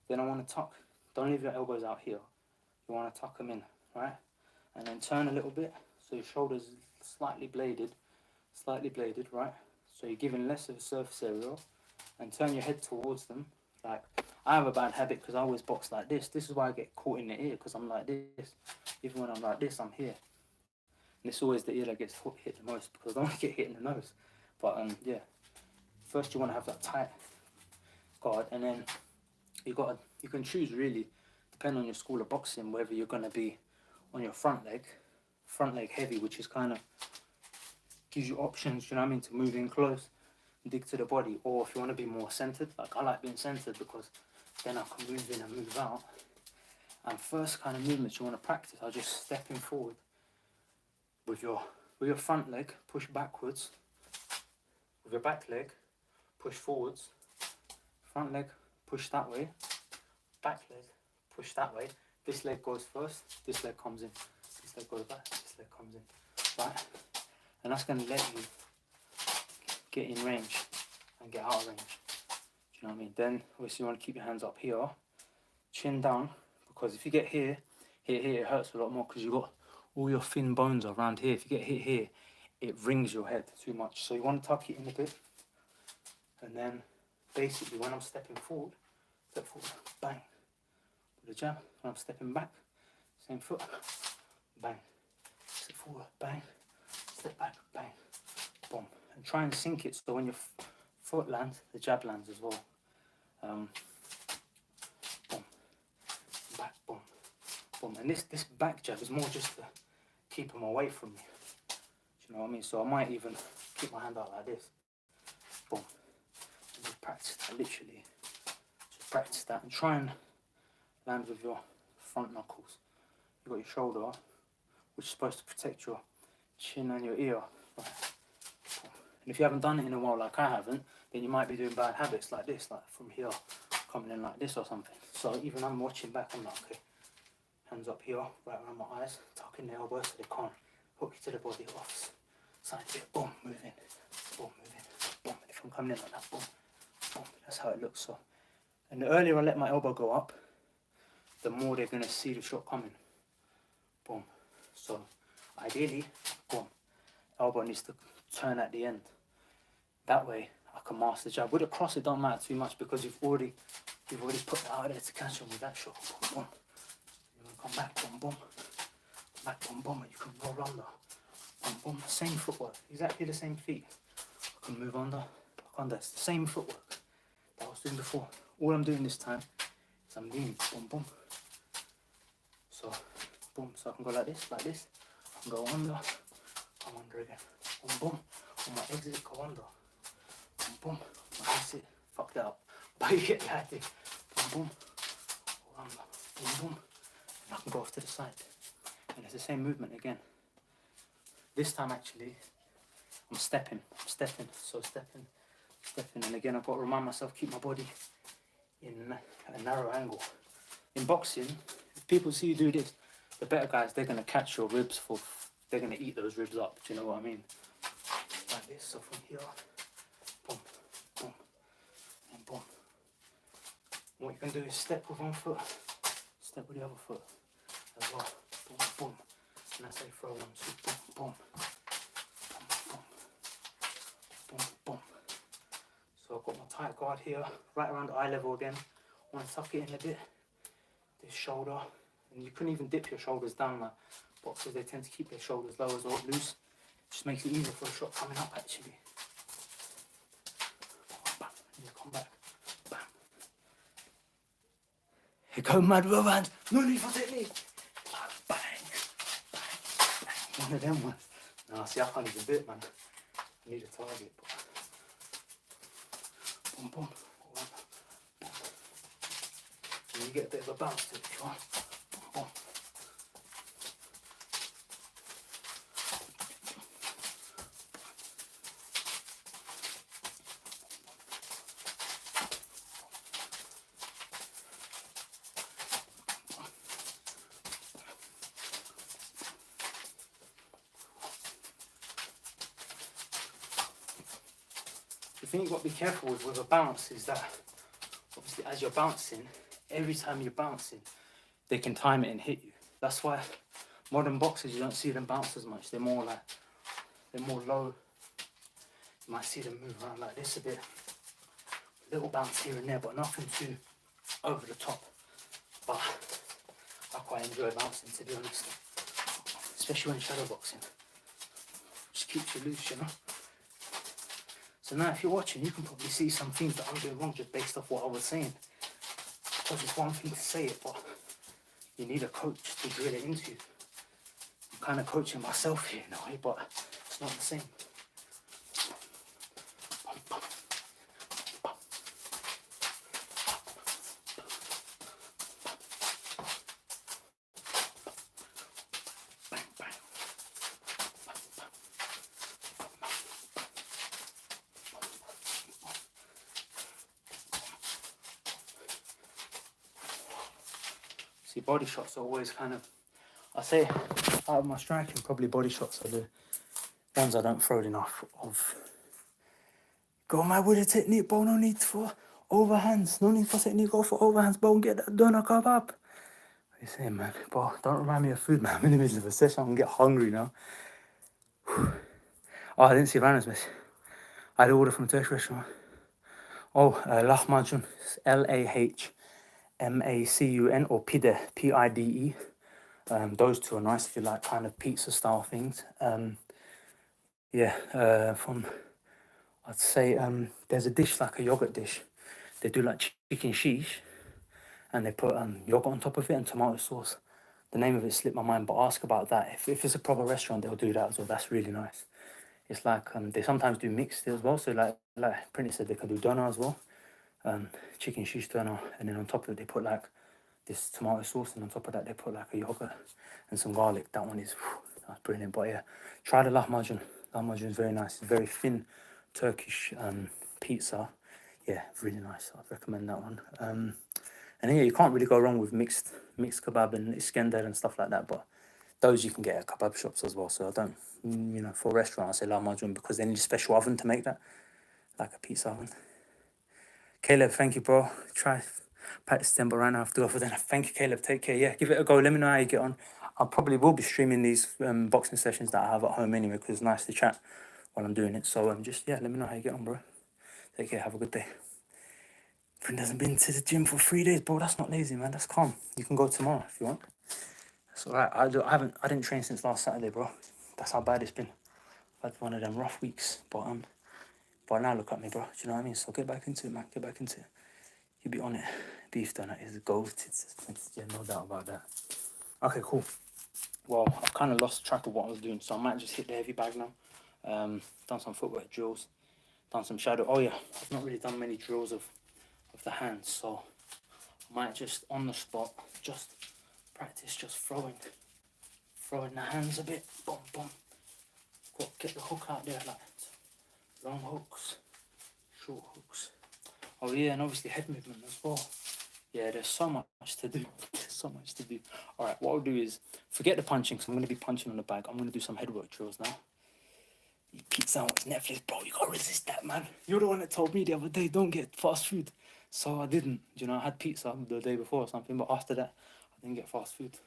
Then I want to tuck. Don't leave your elbows out here. You want to tuck them in, right? And then turn a little bit so your shoulders slightly bladed, right? So you're giving less of a surface area, and turn your head towards them. Like, I have a bad habit because I always box like this. This is why I get caught in the ear, because I'm like this. Even when I'm like this, I'm here. And it's always the ear that gets hit the most, because I don't want to get hit in the nose. But yeah, first you want to have that tight guard, and then you can choose really, depending on your school of boxing, whether you're going to be on your front leg heavy, which is kind of gives you options, you know what I mean, to move in close, dig to the body, or if you want to be more centered. Like, I like being centered because then I can move in and move out. And first kind of movements you want to practice are just stepping forward with your front leg, push backwards, with your back leg, push forwards, front leg, push that way, back leg, push that way. This leg goes first, this leg comes in, this leg goes back, this leg comes in, right? And that's going to let you get in range and get out of range. Do you know what I mean? Then obviously you want to keep your hands up here, chin down, because if you get here, it hurts a lot more because you've got all your thin bones around here. If you get hit here, it rings your head too much. So you want to tuck it in a bit. And then basically when I'm stepping forward, step forward, bang, with a jab. When I'm stepping back, same foot, bang, step forward, bang, step back, bang, boom. And try and sync it so when your foot lands, the jab lands as well. Boom, back, boom, boom. And this back jab is more just to keep them away from me. Do you know what I mean? So I might even keep my hand out like this. Boom. And just practice that, literally. Just practice that and try and land with your front knuckles. You've got your shoulder, which is supposed to protect your chin and your ear. Right. And if you haven't done it in a while, like I haven't, then you might be doing bad habits like this, like from here, coming in like this or something. So even I'm watching back, I'm like, okay, hands up here, right around my eyes, tucking the elbows so they can't hook you to the body off. Side bit, boom, moving, boom, moving, boom. And if I'm coming in like that, boom, boom, that's how it looks. So, and the earlier I let my elbow go up, the more they're going to see the shot coming. Boom. So ideally, boom, elbow needs to turn at the end. That way I can master the jab. With a cross it don't matter too much because you've already put that out there to catch them with that shot. Boom, boom. You want to come back, boom, boom. Back, boom, boom, and you can roll under. Boom, boom. Same footwork, exactly the same feet. I can move under, back under. It's the same footwork that I was doing before. All I'm doing this time is I'm leaning, boom, boom. So, boom, so I can go like this, I can go under, come under again, boom, boom. On my exit, go under, boom, boom. My exit, fuck that up. But you get the idea, boom, boom, go under, boom, boom. And I can go off to the side. And it's the same movement again. This time actually, I'm stepping, so stepping, and again I've got to remind myself, keep my body in a narrow angle. In boxing, if people see you do this, the better guys, they're going to catch your ribs they're going to eat those ribs up, do you know what I mean? Like this, so from here, boom, boom, and boom. What you can do is step with one foot, step with the other foot as well, boom, boom. And I say throw 1, 2, boom, boom, boom, boom, boom, boom. So I've got my tight guard here, right around the eye level again. I want to tuck it in a bit, this shoulder, and you couldn't even dip your shoulders down. Like boxers, they tend to keep their shoulders low as well, loose. Just makes it easier for a shot coming up actually. come back, bam. You go mad with hands, no need for technique. Bang, bang, bang. One of them ones. Nah, see, I can't even do it, man. I need a target, but boom, boom, boom, boom. And you get a bit of a bounce to it if you want. Boom, boom. The thing you've got to be careful with a bounce is that, obviously, as you're bouncing, every time you're bouncing, they can time it and hit you. That's why modern boxers, you don't see them bounce as much. They're more low. You might see them move around like this a bit. Little bounce here and there, but nothing too over the top. But I quite enjoy bouncing, to be honest. Especially when shadow boxing. Just keeps you loose, you know. So now if you're watching, you can probably see some things that I'm doing wrong just based off what I was saying. Because it's one thing to say it, but you need a coach to drill it into you. I'm kind of coaching myself here in a way, but it's not the same. See, body shots are always kind of, I say, out of my striking, probably body shots are the ones I don't throw enough of. Go mad with the technique, bro. No need for overhands. No need for technique. Go for overhands, bro. Get that done. Come up. What are you saying, man? Bro, don't remind me of food, man. I'm in the middle of a session. I'm gonna get hungry now. Oh, I didn't see Vanna's miss. I had an order from a Turkish restaurant. Oh, lahmacun. Lahmacun or pide. Pide. Those two are nice if you like kind of pizza style things. From, I'd say, there's a dish like a yogurt dish. They do like chicken sheesh, and they put yogurt on top of it and tomato sauce. The name of it slipped my mind, but ask about that. If it's a proper restaurant, they'll do that as well. That's really nice. It's like they sometimes do mixed as well. So like Prince said, they can do doner as well, chicken sheesh doner, and then on top of it they put like this tomato sauce, and on top of that they put like a yogurt and some garlic. That one is that's brilliant. But yeah, try the lahmacun. Lahmacun is very nice. It's very thin Turkish pizza. Yeah, really nice. I'd recommend that one. And yeah, you can't really go wrong with mixed kebab and iskender and stuff like that. But those you can get at kebab shops as well. So I don't, for a restaurant I say lahmacun because they need a special oven to make that, like a pizza oven. Caleb, thank you, bro. Try practice them, but right now I have to go for that. Thank you, Caleb. Take care. Yeah, give it a go. Let me know how you get on. I probably will be streaming these boxing sessions that I have at home anyway, because it's nice to chat while I'm doing it. So just let me know how you get on, bro. Take care. Have a good day. Friend hasn't been to the gym for 3 days, bro. That's not lazy, man. That's calm. You can go tomorrow if you want. That's alright. I didn't train since last Saturday, bro. That's how bad it's been. I've had one of them rough weeks, but now look at me, bro. Do you know what I mean? So get back into it, man. Get back into it. You be on it. Beef donut is gold. Yeah, no doubt about that. Okay, cool. Well, I've kind of lost track of what I was doing, so I might just hit the heavy bag now. Done some footwork drills. Done some shadow. Oh yeah, I've not really done many drills of the hands, so I might just on the spot just practice just throwing the hands a bit. Boom, boom. Get the hook out there like that. Long hooks, short hooks. Oh yeah, and obviously head movement as well. Yeah, there's so much to do. Alright, what I'll do is, forget the punching, because I'm going to be punching on the bag. I'm going to do some headwork drills now. You pizza on Netflix, bro, you got to resist that, man. You're the one that told me the other day, don't get fast food. So I didn't. I had pizza the day before or something, but after that, I didn't get fast food.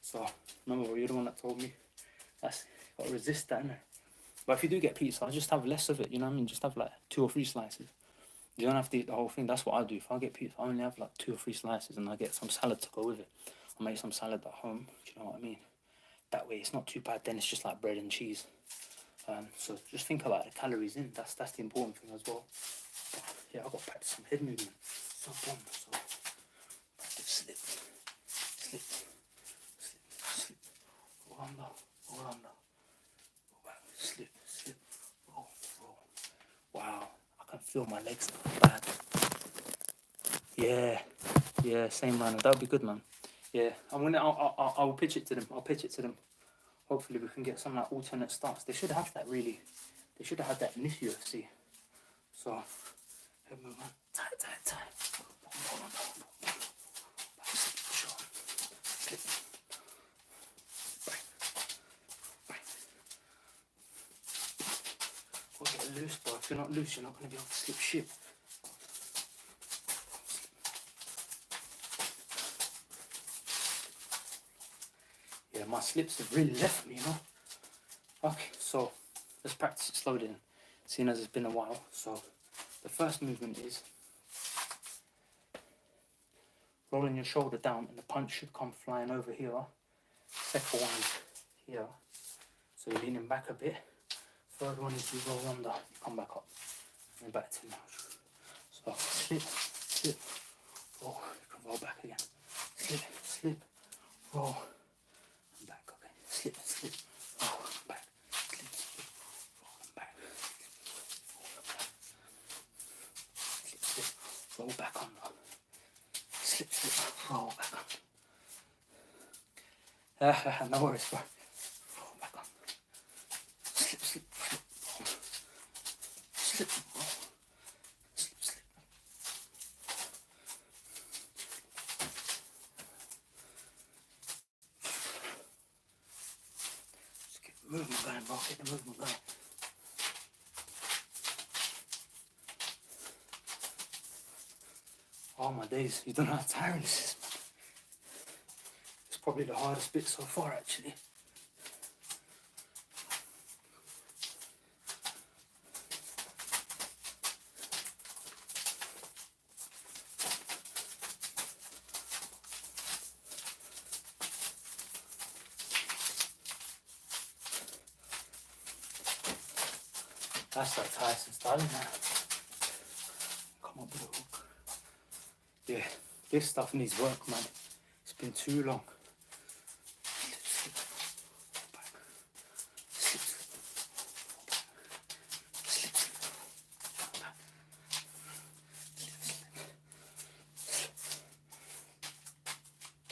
So, remember, bro, you're the one that told me. That's, got to resist that, innit? But if you do get pizza, just have less of it, you know what I mean? Just have like 2 or 3 slices. You don't have to eat the whole thing. That's what I do. If I get pizza, I only have like 2 or 3 slices, and I get some salad to go with it. I make some salad at home. Do you know what I mean? That way, it's not too bad. Then it's just like bread and cheese. So just think about the calories in. That's the important thing as well. But yeah, I've got to practice some head movement. So bomb. So practice slip, slip, slip, slip, roll under, roll under, roll back, slip, slip, roll, roll. Wow, I can feel my legs bad. Yeah, same runner. That'll be good, man. Yeah, I'll pitch it to them. I'll pitch it to them. Hopefully we can get some like alternate starts. They should have that really. They should have had that in this UFC. So, head movement, tight. Got to get loose, but if you're not loose, you're not going to be able to slip shit. Yeah, my slips have really left me, you know. Okay, so let's practice it slowly then, seeing as it's been a while. So the first movement is rolling your shoulder down and the punch should come flying over here. Second one is here, so you're leaning back a bit. Third one is you roll under, you come back up, and back to now. So slip, roll, you can roll back again. Slip, roll, and back, okay. Slip, roll, and back. Slip, roll, and back. Slip, roll back under. Slip, roll back under. No worries, bro. Roll back under. Slip, roll. Slip, roll. Slip. Just get the movement going, bro. Get the movement going. Oh my days, you don't know how tiring this is, man. It's probably the hardest bit so far, actually. That's like Tyson style, man. Come up with a hook. Yeah, this stuff needs work, man. It's been too long.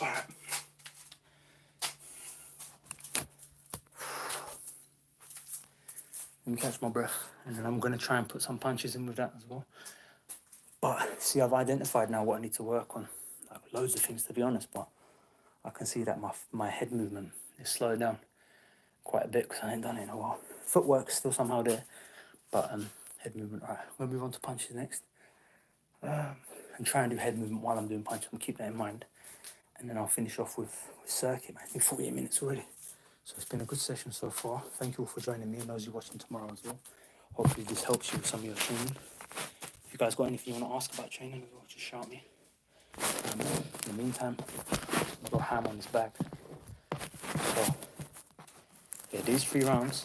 Alright. Let me catch my breath, and then I'm going to try and put some punches in with that as well. But see, I've identified now what I need to work on. Like loads of things, to be honest, but I can see that my head movement is slowed down quite a bit because I ain't done it in a while. Footwork's still somehow there, but head movement. Alright, we'll move on to punches next. And try and do head movement while I'm doing punches, and keep that in mind. And then I'll finish off with circuit, man. It's been 48 minutes already. So it's been a good session so far. Thank you all for joining me and those who are watching tomorrow as well. Hopefully this helps you with some of your training. If you guys got anything you want to ask about training as well, just shout me. In the meantime, I've got ham on this bag. So, yeah, these 3 rounds,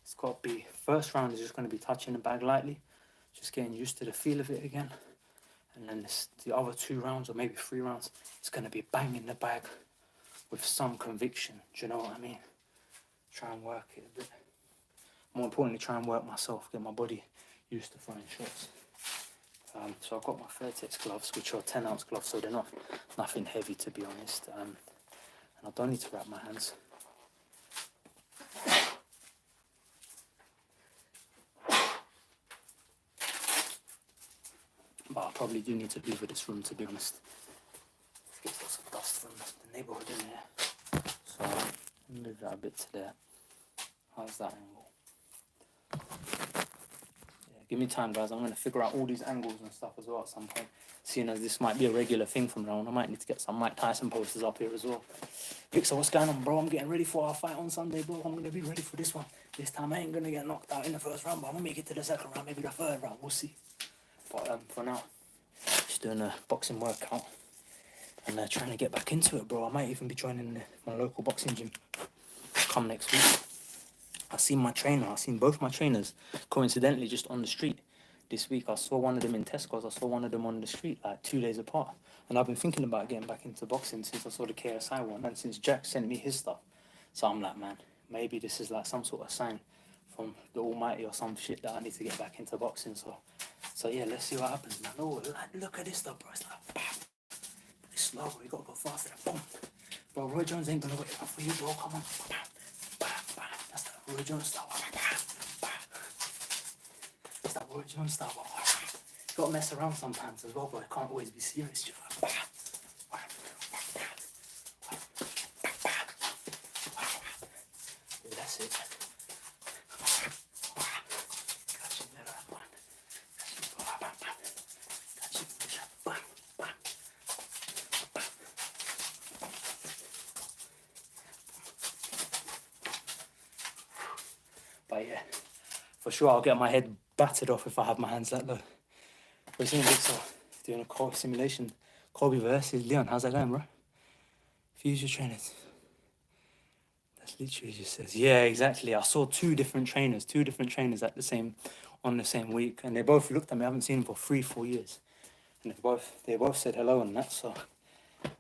it's got to be, first round is just going to be touching the bag lightly, just getting used to the feel of it again. And then the other 2 rounds, or maybe 3 rounds, it's going to be banging the bag with some conviction. Do you know what I mean? Try and work it a bit. More importantly, try and work myself, get my body used to throwing shots. So I've got my Fairtex gloves, which are 10-ounce gloves, so they're nothing heavy, to be honest. And I don't need to wrap my hands. But I probably do need to leave this room, to be honest. Gets lots of dust from the neighbourhood in there. So I'll move that a bit to there. How's that angle? Yeah, give me time, guys. I'm going to figure out all these angles and stuff as well at some point. Seeing as this might be a regular thing from now on, I might need to get some Mike Tyson posters up here as well. Pixar, what's going on, bro? I'm getting ready for our fight on Sunday, bro. I'm going to be ready for this one. This time I ain't going to get knocked out in the first round, but I'm going to make it to the second round, maybe the third round. We'll see. But for now, just doing a boxing workout and trying to get back into it, bro. I might even be joining my local boxing gym come next week. I seen my trainer. I seen both my trainers coincidentally just on the street this week. I saw one of them in Tesco's. I saw one of them on the street like 2 days apart. And I've been thinking about getting back into boxing since I saw the KSI one and since Jack sent me his stuff. So I'm like, man, maybe this is like some sort of sign from the Almighty or some shit that I need to get back into boxing. So yeah, let's see what happens, man. Oh, look at this stuff, bro. It's like, bam. It's slow, you gotta go faster. Boom. Bro, Roy Jones ain't gonna wait for you, bro. Come on. Bam, bam, bam. That's that Roy Jones style. Bam, bam. That's that Roy Jones style. You gotta mess around sometimes as well, bro. It can't always be serious. Just like, bam. Yeah, that's it. But yeah, for sure I'll get my head battered off if I have my hands that low. We're seeing Victor doing a core simulation. Kobe versus Leon. How's that going, bro? Fuse your trainers. That's literally just says, yeah, exactly. I saw two different trainers on the same week, and they both looked at me. I haven't seen them for 3-4 years, and they both said hello and that. So,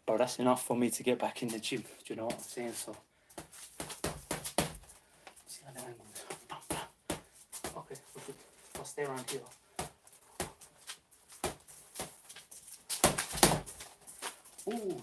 bro, that's enough for me to get back in the gym. Do you know what I'm saying? So, see how that angle is. Okay, I'll stay around here. Ooh.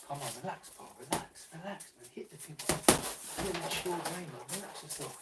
Come on, relax, bro. Relax, man. Hit the thing. You're in a chill brain, man. Relax yourself.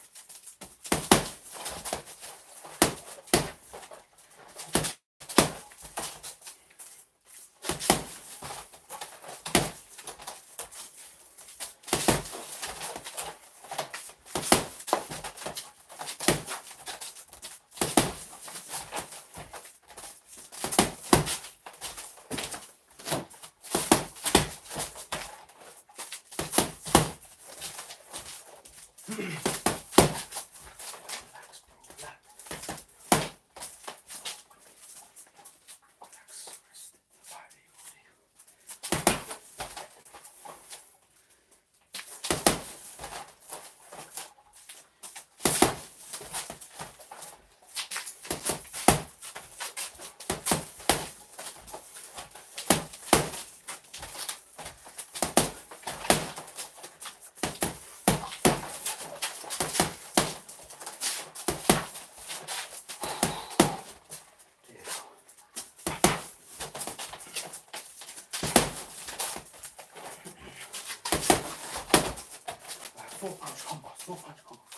Full punch combo,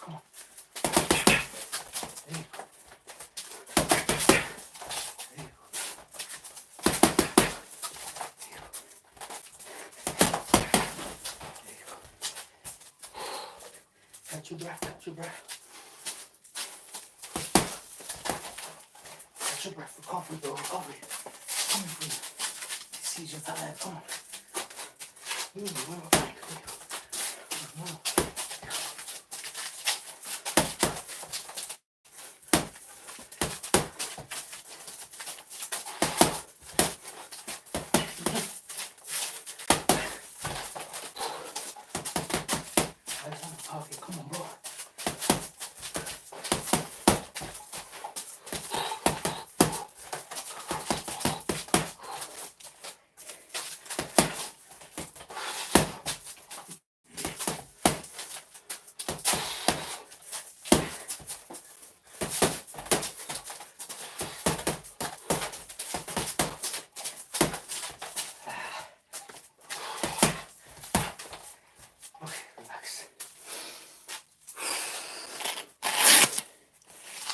come on. There you go. Catch your breath. Catch your breath, recovery. Coming for you. Seize your talent, come on. Move back. Move. Come on, bro.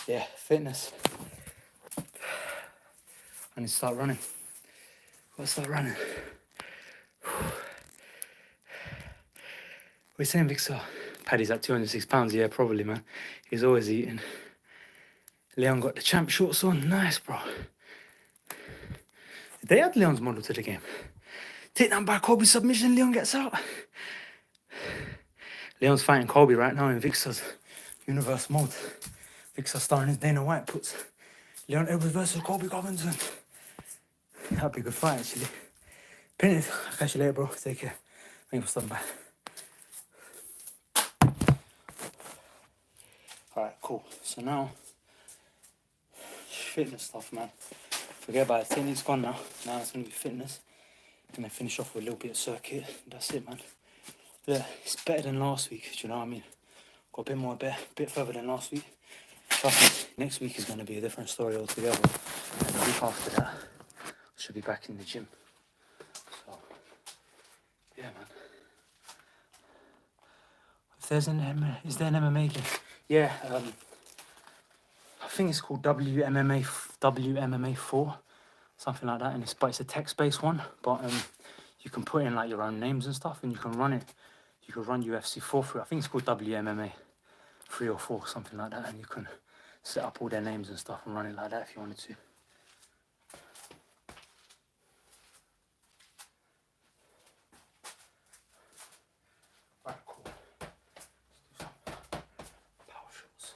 Yeah, fitness. I need to start running. Gotta start running. What are you saying, Victor? Paddy's at 206 pounds. Yeah, probably, man. He's always eating. Leon got the champ shorts on. Nice, bro. Did they add Leon's model to the game? Take down by Kobe submission. Leon gets out. Leon's fighting Kobe right now in Victor's universe mode. Victor starring as Dana White puts Leon Edwards versus Kobe Covington. That'd be a good fight, actually. Penny, I'll catch you later, bro. Take care. Thanks for stopping by. Alright, cool. So now, fitness stuff, man. Forget about it. Technique's gone now. Now it's going to be fitness. Gonna finish off with a little bit of circuit. That's it, man. Yeah, it's better than last week. Do you know what I mean? Got a bit more, a bit further than last week. Trust me, next week is going to be a different story altogether. And the week after that, I should be back in the gym. So, yeah, man. If there's is there an MMA game? Yeah, I think it's called WMMA 4, something like that. And but it's a text-based one. But you can put in like your own names and stuff, and you can run it. You can run UFC 4 through. I think it's called WMMA 3 or 4, something like that. And you can set up all their names and stuff and run it like that if you wanted to. Right, cool. Let's do some power shots.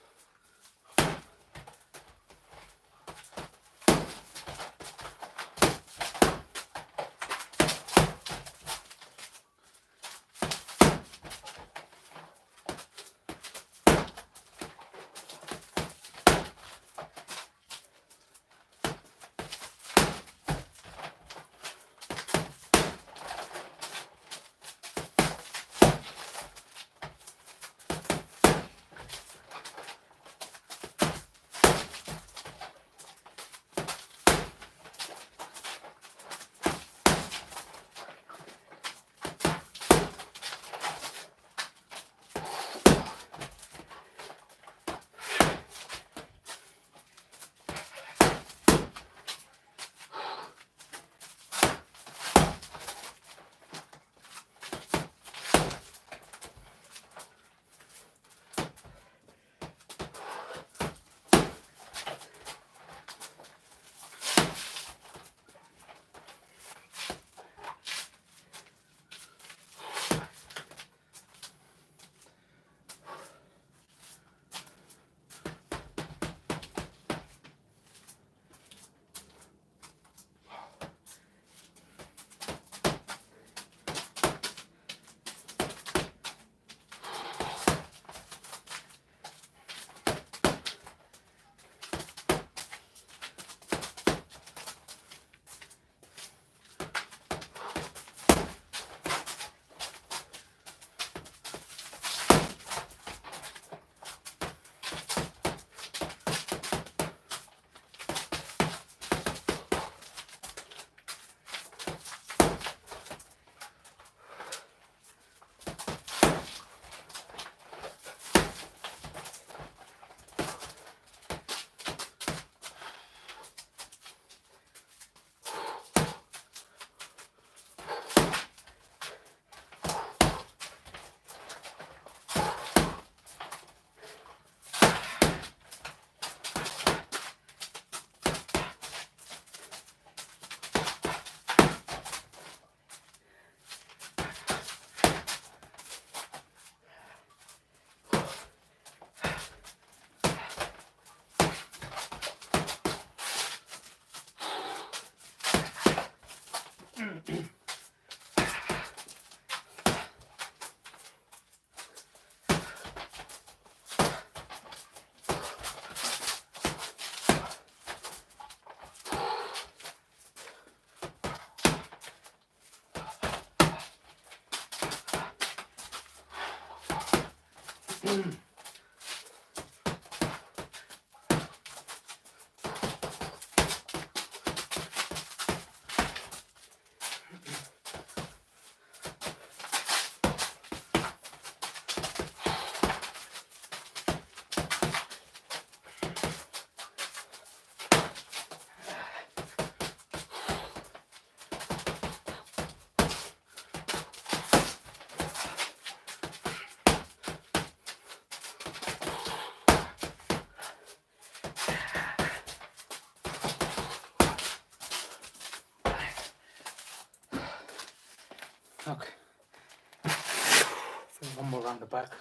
one more around the back.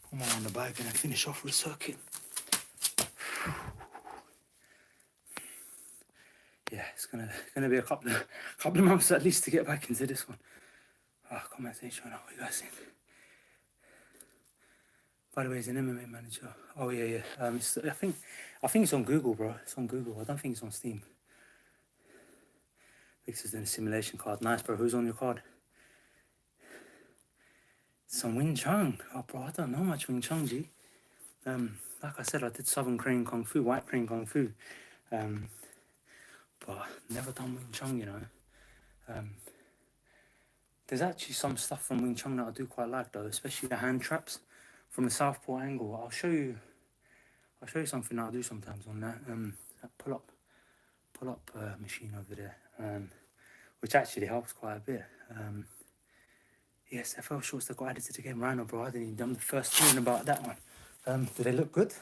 One more around the back and then finish off with circuit. Yeah, it's gonna be a couple of months at least to get back into this one. Commentation, what you guys think? By the way, he's an MMA manager. Oh yeah. I think it's on Google, bro. It's on Google. I don't think it's on Steam. This is the simulation card. Nice, bro. Who's on your card? Some Wing Chun. Oh, bro, I don't know much Wing Chun, G. Like I said, I did Southern Crane Kung Fu, White Crane Kung Fu. But never done Wing Chun, you know. There's actually some stuff from Wing Chun that I do quite like, though, especially the hand traps from the southpaw angle. I'll show you something that I do sometimes on that. That pull up machine over there, which actually helps quite a bit. Yes, FL shorts that got added to the game. Rhino, bro, I didn't even done the first hearing about that one. Do they look good?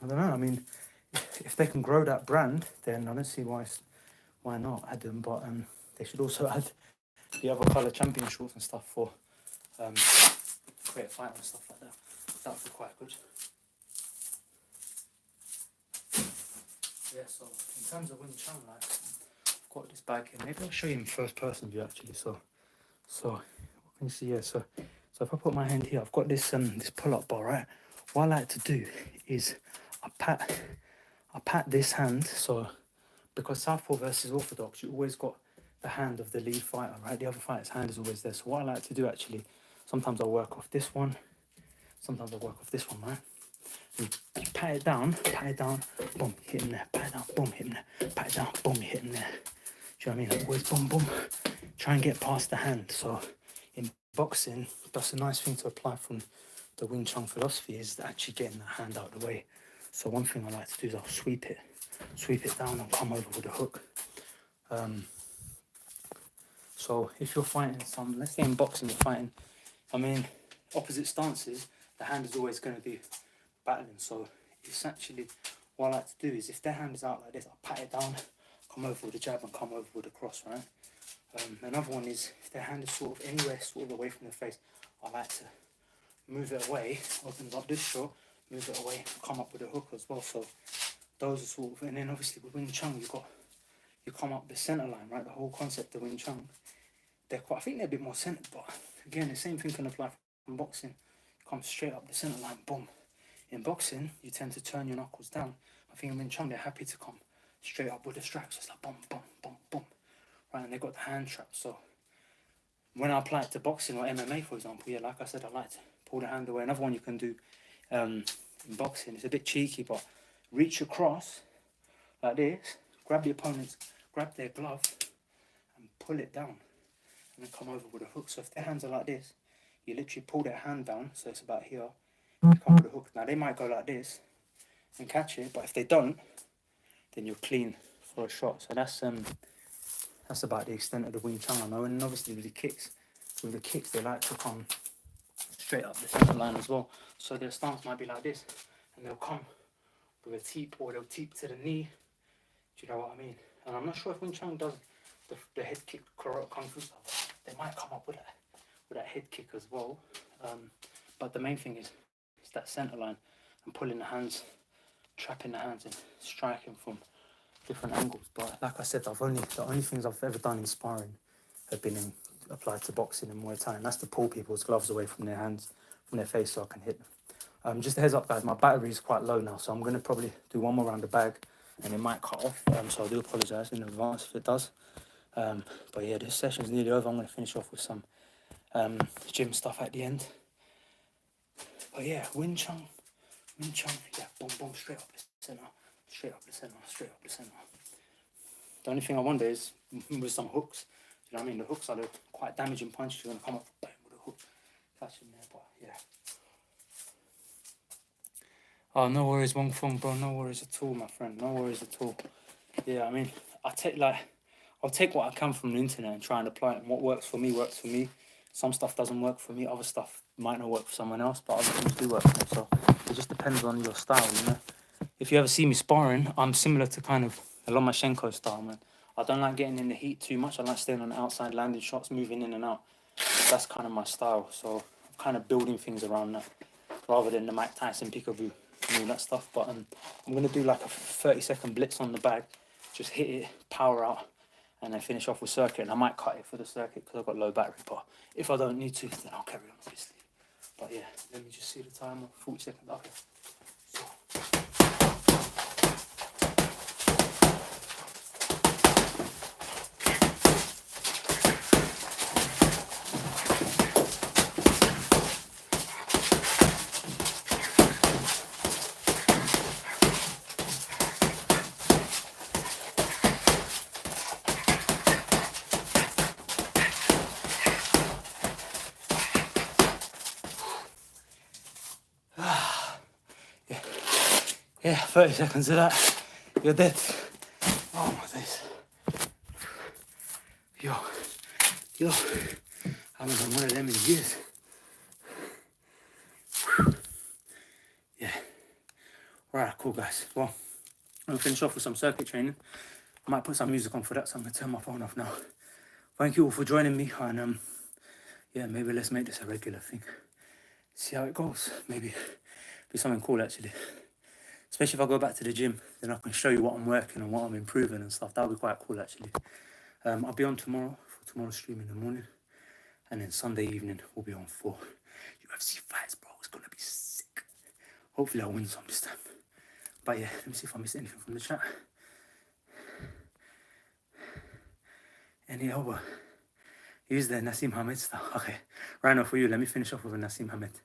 I don't know. I mean, if they can grow that brand, then I don't see why not add them. But they should also add the other colour champion shorts and stuff for create a fight and stuff like that. That would be quite good. Yeah, so in terms of Wing Chun, like, I've got this bag here. Maybe I'll show you in first person view actually. So what can you see here? So if I put my hand here, I've got this pull-up bar, right? What I like to do is I pat this hand. So because southpaw versus orthodox, you always got the hand of the lead fighter, right? The other fighter's hand is always there. So what I like to do actually, sometimes I'll work off this one, sometimes I'll work off this one, right? And you pat it down, boom, hit him there, pat it down, boom, hit him there, pat it down, boom, hit him there. Do you know what I mean? Like always boom, boom, try and get past the hand. So in boxing, that's a nice thing to apply from the Wing Chun philosophy, is actually getting the hand out of the way. So one thing I like to do is I'll sweep it down and come over with a hook. So if you're fighting let's say in boxing you're fighting, I mean, opposite stances, the hand is always going to be battling. So it's actually, what I like to do is if their hand is out like this, I'll pat it down, come over with a jab and come over with a cross, right? Another one is if their hand is sort of anywhere sort of away from the face, I like to move it away, opens up this short, move it away, come up with a hook as well. So those are sort of, and then obviously with Wing Chun, you come up the center line, right? The whole concept of Wing Chun, I think they're a bit more centered, but again, the same thing can apply from boxing. You come straight up the center line, boom. In boxing, you tend to turn your knuckles down. I think in Wing Chun, they're happy to come straight up with the strikes. So it's like boom, boom, boom, boom. Right, and they've got the hand trap. So when I apply it to boxing or MMA, for example, yeah, like I said, I like to pull the hand away. Another one you can do in boxing, it's a bit cheeky, but reach across like this, grab their glove and pull it down. And then come over with a hook. So if their hands are like this, you literally pull their hand down, so it's about here, you come with a hook. Now they might go like this and catch it, but if they don't, then you're clean for a shot. So that's about the extent of the Wing Chun I know. And obviously with the kicks they like to come straight up the center line as well. So their stance might be like this, and they'll come with a teep, or they'll teep to the knee. Do you know what I mean? And I'm not sure if Wing Chun does the head kick kung fu stuff. They might come up with that head kick as well. But the main thing is that center line and pulling the hands, trapping the hands and striking from different angles. But like I said, the only things I've ever done in sparring have been applied to boxing and Muay Thai, and that's to pull people's gloves away from their hands, from their face, so I can hit them. Just a heads up, guys, my battery is quite low now, so I'm going to probably do one more round the bag and it might cut off, so I do apologise in advance if it does. But yeah, this session's nearly over. I'm going to finish off with some gym stuff at the end. But yeah, Wing Chun, yeah, boom, boom, straight up the centre, straight up the centre, straight up the centre. The only thing I wonder is with some hooks, you know what I mean? The hooks are the quite damaging punches. You're going to come up bang, with a hook, catch him there, but yeah. Oh, no worries, Wong Fong, bro, no worries at all, my friend, no worries at all. Yeah, I mean, I'll take what I can from the internet and try and apply it, and what works for me works for me. Some stuff doesn't work for me, other stuff might not work for someone else, but other things do work for me, so it just depends on your style, you know. If you ever see me sparring, I'm similar to kind of a Lomachenko style, man. I don't like getting in the heat too much. I like staying on the outside, landing shots, moving in and out. That's kind of my style. So I'm kind of building things around that rather than the Mike Tyson peekaboo and all that stuff. But I'm going to do like a 30-second blitz on the bag, just hit it, power out, and then finish off with circuit. And I might cut it for the circuit because I've got low battery. But if I don't need to, then I'll carry on, obviously. But yeah, let me just see the timer. 40 seconds. Okay. So. Yeah, 30 seconds of that, you're dead. Oh my days. Yo, I haven't done one of them in years. Yeah. Right, cool guys. Well, I'm gonna finish off with some circuit training. I might put some music on for that, so I'm gonna turn my phone off now. Thank you all for joining me, and yeah, maybe let's make this a regular thing. See how it goes. Maybe be something cool actually. Especially if I go back to the gym, then I can show you what I'm working and what I'm improving and stuff. That'll be quite cool actually. I'll be on tomorrow for tomorrow's stream in the morning, and then Sunday evening we'll be on for UFC fights, bro. It's gonna be sick. Hopefully I'll win some this time. But yeah, let me see if I missed anything from the chat. Any elbow? Use the Nassim Hamed style. Okay, right now for you. Let me finish off with a Nassim Hamed.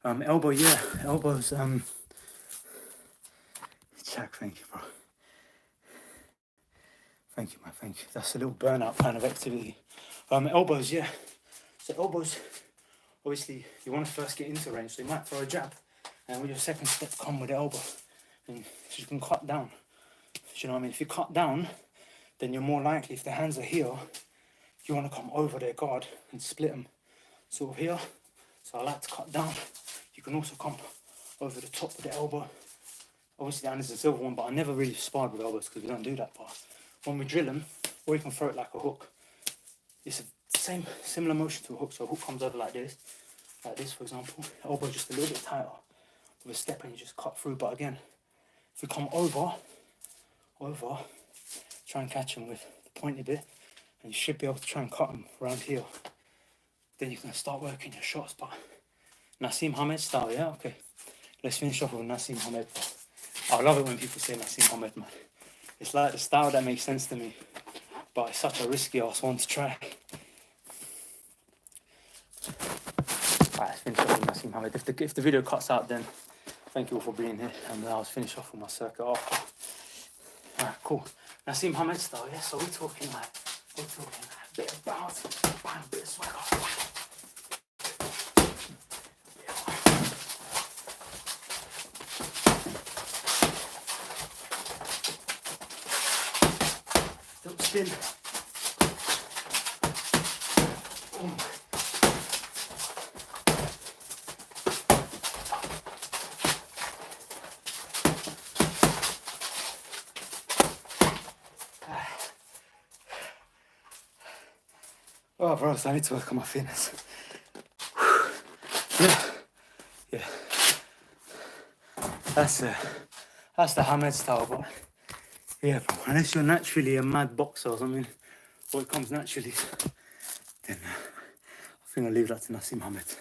Elbow, yeah, elbows. Jack, thank you, bro. Thank you, man, thank you. That's a little burnout kind of activity. Elbows, yeah. So elbows, obviously, you want to first get into range, so you might throw a jab, and with your second step, come with the elbow, and so you can cut down. Do you know what I mean? If you cut down, then you're more likely, if the hands are here, you want to come over their guard and split them, sort of here. So I like to cut down. You can also come over the top of the elbow. Obviously, the Anderson Silva one, but I never really sparred with elbows because we don't do that. But when we drill them, or you can throw it like a hook. It's the similar motion to a hook. So a hook comes over like this, for example. Elbow just a little bit tighter with a step, and you just cut through. But again, if you come over, try and catch them with the pointy bit, and you should be able to try and cut them around here. Then you can start working your shots. But Nassim Hamed style, yeah, okay. Let's finish off with Nassim Hamed. I love it when people say Nassim Hamed, man. It's like the style that makes sense to me, but it's such a risky ass one to try. Alright, let's finish off with Nassim Hamed. If the video cuts out, then thank you all for being here, and I'll finish off with my circuit after. Alright, cool. Nassim Hamed style, yeah. So we're talking like a bit of bounce, bang, a bit of swagger. Spin. Oh, bro, so I need to work on my fitness. Yeah. That's the Hamed style, but yeah, bro, unless you're naturally a mad boxer or something, or it comes naturally, then I think I'll leave that to Nassim Hamed.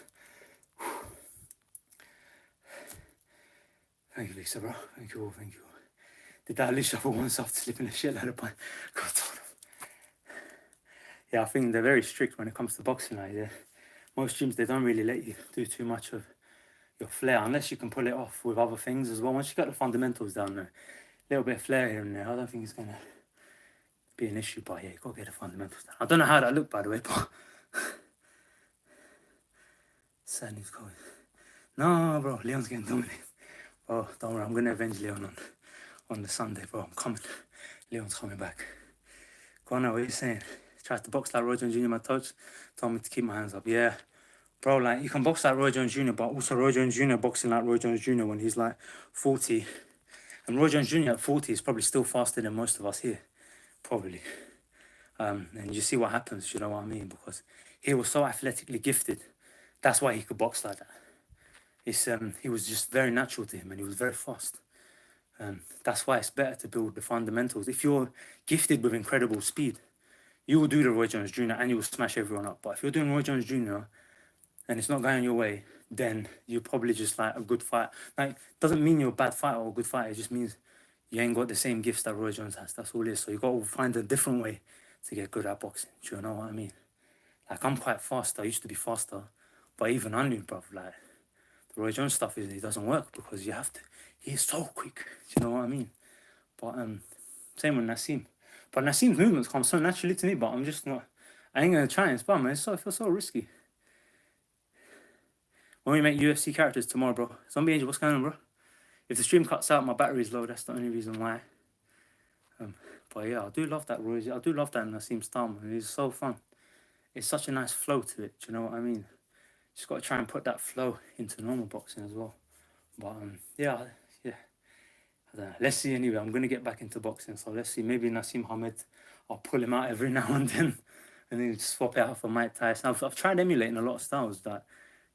Thank you, Lisa, bro. Thank you all, thank you all. Did that at least shuffle oneself to slip in a shitload of pine? God, yeah, I think they're very strict when it comes to boxing. Like, yeah. Most gyms, they don't really let you do too much of your flair, unless you can pull it off with other things as well. Once you got the fundamentals down there, a little bit of flair here and there, I don't think it's going to be an issue, but yeah, you got to get the fundamentals down. I don't know how that looked, by the way, but sad news coming. No, bro, Leon's getting dominated. Oh, don't worry, I'm going to avenge Leon on the Sunday, bro. I'm coming. Leon's coming back. Go on now, what are you saying? Tried to box like Roy Jones Jr., my coach told me to keep my hands up. Yeah, bro, like, you can box like Roy Jones Jr., but also Roy Jones Jr. boxing like Roy Jones Jr. when he's like 40. And Roy Jones Jr. at 40 is probably still faster than most of us here. Probably. And you see what happens, you know what I mean? Because he was so athletically gifted. That's why he could box like that. It's he was just very natural to him, and he was very fast. That's why it's better to build the fundamentals. If you're gifted with incredible speed, you will do the Roy Jones Jr. and you will smash everyone up. But if you're doing Roy Jones Jr. and it's not going your way, then you're probably just like a good fighter. Like, doesn't mean you're a bad fighter or a good fighter. It just means you ain't got the same gifts that Roy Jones has. That's all it is. So you got to find a different way to get good at boxing. Do you know what I mean? Like, I'm quite fast. I used to be faster, but even I knew, bruv, like, the Roy Jones stuff it doesn't work because you have to. He's so quick. Do you know what I mean? But same with Nassim. But Nassim's movements come so naturally to me. But I'm just not. I ain't gonna try and spar, man. It feels so risky. When we make UFC characters tomorrow, bro. Zombie Angel, what's going on, bro? If the stream cuts out, my battery's low. That's the only reason why. But yeah, I do love that Roy. I do love that Nassim style, man. It's so fun. It's such a nice flow to it. Do you know what I mean? Just got to try and put that flow into normal boxing as well. But yeah. I don't know. Let's see anyway. I'm going to get back into boxing. So let's see. Maybe Nassim Hamed, I'll pull him out every now and then. And then swap it out for Mike Tyson. I've tried emulating a lot of styles that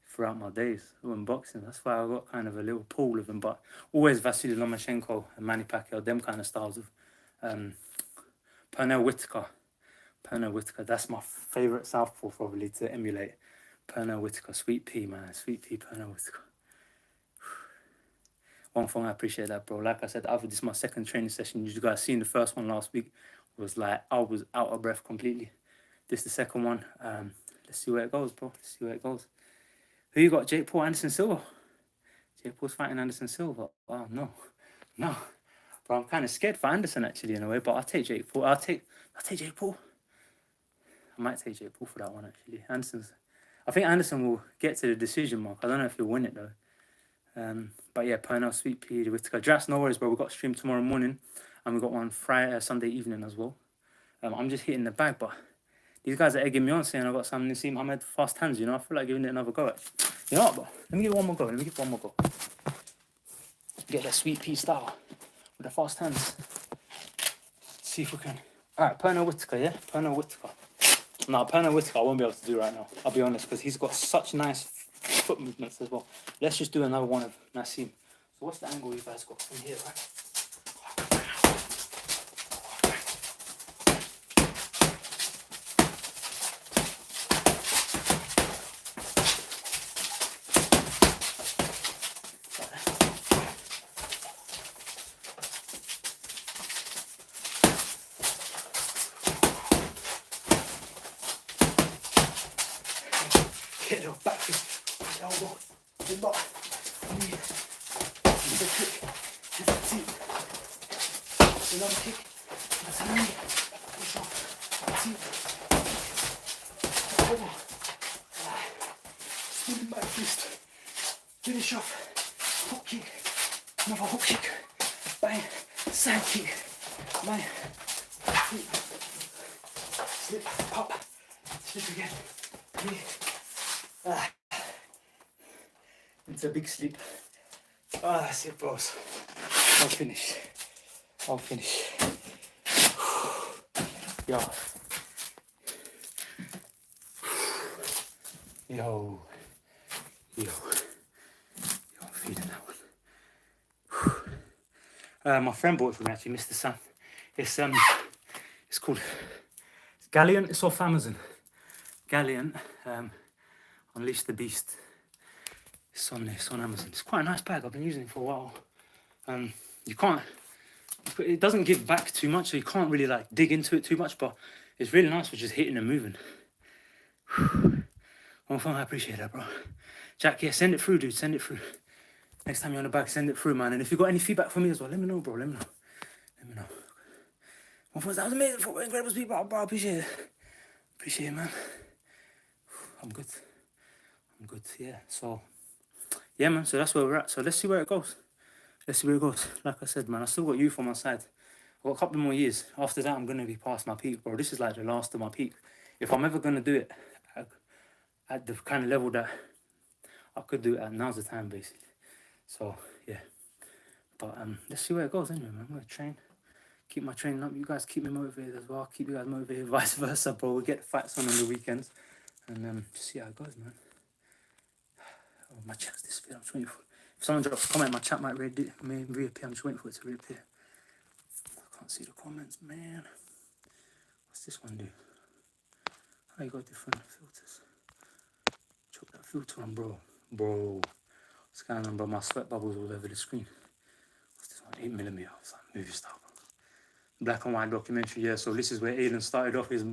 throughout my days when boxing. That's why I got kind of a little pool of them. But always Vasily Lomachenko and Manny Pacquiao, them kind of styles of Pernell Whitaker. That's my favourite southpaw probably to emulate. Pernell Whitaker, Sweet Pea, man. Sweet Pea, Pernell Whitaker. One thing I appreciate that, bro. Like I said, this is my second training session. You guys seen the first one last week. Was like, I was out of breath completely. This is the second one. Let's see where it goes, bro. Let's see where it goes. Who you got? Jake Paul, Anderson Silva? Jake Paul's fighting Anderson Silva. Oh, no. Bro, I'm kind of scared for Anderson, actually, in a way. But I'll take Jake Paul. I'll take Jake Paul. I might take Jake Paul for that one, actually. I think Anderson will get to the decision mark. I don't know if he'll win it, though. But yeah, Pernell, Sweet Pea, Whitaker. Drafts, no worries, bro. We've got a stream tomorrow morning. And we've got one Sunday evening as well. I'm just hitting the bag, but these guys are egging me on saying I've got some Nassim Hamed fast hands, you know. I feel like giving it another go, actually. You know what, bro? Let me give it one more go. Get that Sweet Pea style with the fast hands. See if we can. Alright, Pernell Whitaker, yeah? Pernell Whitaker I won't be able to do right now. I'll be honest, because he's got such nice foot movements as well. Let's just do another one of Nassim. So what's the angle you guys got from here, right? Get it off back fist, elbow, the butt, knee, the kick, the teep, another kick, that's a knee, push off, teep, elbow, spinning back fist, finish off, hook kick, another hook kick, bang, side kick, bang, slip, pop, slip again, knee. It's a big sleep. That's it, bros. I'll finish. Yo. I'm feeling that one. My friend bought it for me, actually, Mr. Sam. It's called Galleon. It's off Amazon. Galleon. Unleash the Beast. It's on Amazon. It's quite a nice bag. I've been using it for a while. It doesn't give back too much, so you can't really like dig into it too much, but it's really nice for just hitting and moving. One thing I appreciate that, bro. Jack, yeah, send it through, dude. Send it through. Next time you're on the bag, send it through, man. And if you've got any feedback for me as well, let me know, bro. Let me know. One thing, that was amazing. For incredible people, bro. Appreciate it, man. I'm good, yeah. So, yeah, man, so that's where we're at. So let's see where it goes. Like I said, man, I still got youth on my side. I've got a couple more years. After that, I'm going to be past my peak, bro. This is like the last of my peak. If I'm ever going to do it at the kind of level that I could do it at, now's the time, basically. So, yeah. But let's see where it goes anyway, man. I'm going to train. Keep my training up. You guys keep me motivated as well. I'll keep you guys motivated, vice versa, bro. We get fights on the weekends. and just see how it goes, man. Oh, my chat's disappeared. I'm just waiting for. If someone drops a comment, my chat might reappear. I'm just waiting for it to reappear. I can't see the comments, man. What's this one do? Oh, you got different filters. Chuck that filter on, bro. What's going on, bro? My sweat bubbles all over the screen. What's this one? 8mm. It's like movie style. Black and white documentary, yeah. So this is where Aiden started off his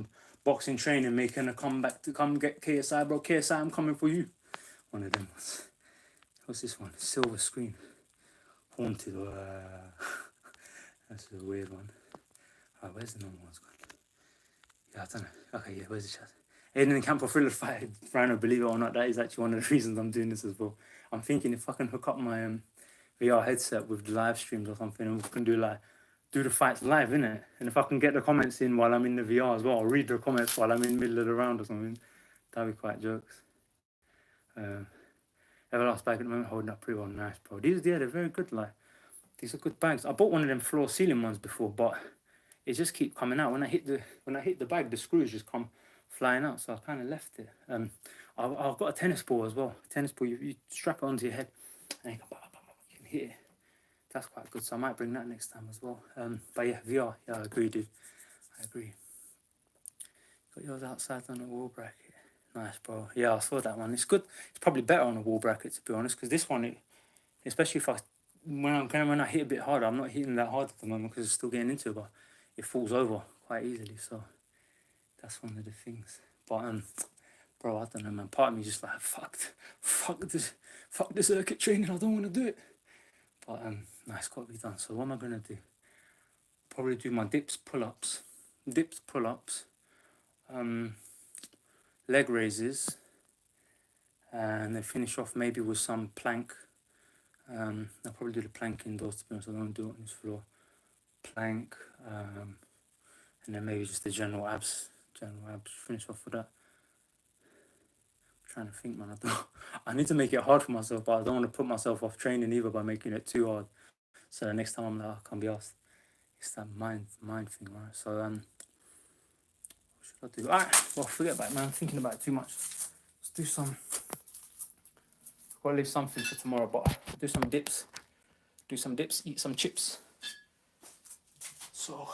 boxing training, making a comeback to come get KSI, bro. KSI, I'm coming for you. One of them ones. What's this one? Silver screen. Haunted. That's a weird one. Alright, where's the normal ones gone? Yeah, I don't know. Okay, yeah, where's the chat? Aiden in camp for thriller fight. Rhino, believe it or not, that is actually one of the reasons I'm doing this as well. I'm thinking if I can hook up my VR headset with live streams or something, and we can do the fights live, innit? And if I can get the comments in while I'm in the VR as well, I'll read the comments while I'm in the middle of the round or something. That'd be quite jokes. Everlast bag at the moment, holding up pretty well. Nice, bro. These, yeah, they're very good. Like, these are good bags. I bought one of them floor ceiling ones before, but it just keep coming out. When I hit the bag, the screws just come flying out. So I kind of left it. I've got a tennis ball as well. Tennis ball, you strap it onto your head, and you can hit it. That's quite good. So I might bring that next time as well. But yeah, VR. Yeah, I agree, dude. I agree. Got yours outside on the wall bracket. Nice, bro. Yeah, I saw that one. It's good. It's probably better on a wall bracket, to be honest, because this one, especially if when I hit a bit harder, I'm not hitting that hard at the moment because it's still getting into it, but it falls over quite easily. So that's one of the things. But bro, I don't know, man. Part of me just like fuck the circuit training. I don't want to do it. But it's got to be done. So what am I gonna do? Probably do my dips, pull-ups, leg raises, and then finish off maybe with some plank. I'll probably do the plank indoors, to be honest. I don't do it on this floor. Plank, and then maybe just the general abs. Finish off with that. I'm trying to think, man. I need to make it hard for myself, but I don't want to put myself off training either by making it too hard. So the next time I'm like, I can't be asked. It's that mind thing, right? So what should I do? Alright, well, forget about it, man. I'm thinking about it too much. Let's do some. I've got to leave something for tomorrow, but do some dips. Eat some chips. So.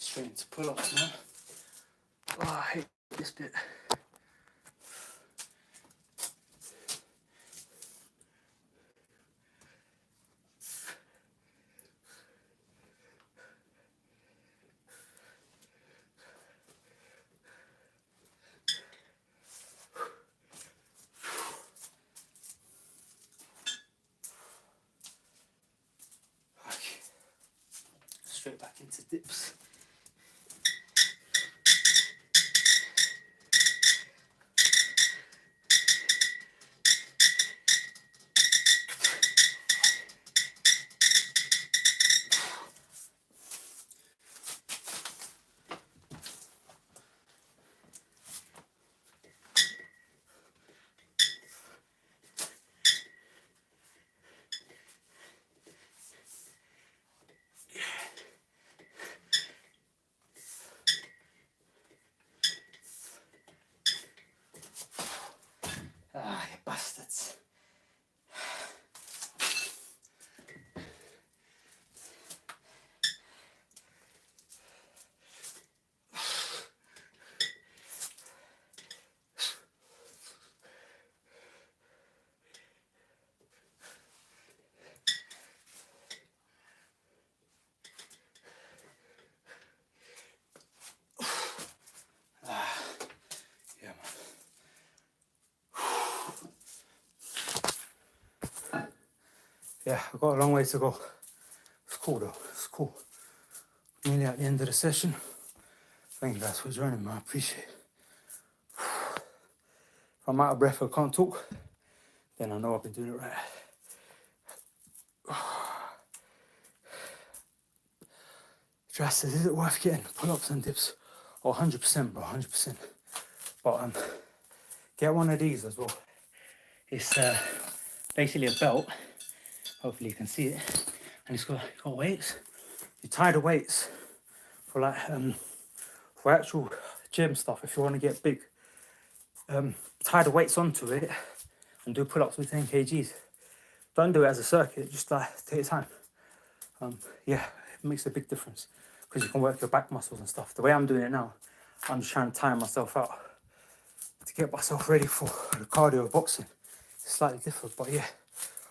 Straight into pull-ups, man. Oh, I hate this bit. Okay. Straight back into dips. yeah, I've got a long way to go. It's cool though, it's cool. Nearly at the end of the session. Thank you guys for joining me, I appreciate it. If I'm out of breath or can't talk, then I know I've been doing it right. Dras says, is it worth getting pull-ups and dips? Oh, 100%, bro, 100%. But get one of these as well. It's basically a belt. Hopefully you can see it. And it's got weights. You tie the weights for like for actual gym stuff. If you want to get big, tie the weights onto it and do pull-ups with 10 kgs. Don't do it as a circuit. Just like take your time. Yeah, it makes a big difference because you can work your back muscles and stuff. The way I'm doing it now, I'm just trying to tire myself out to get myself ready for the cardio of boxing. It's slightly different, but yeah,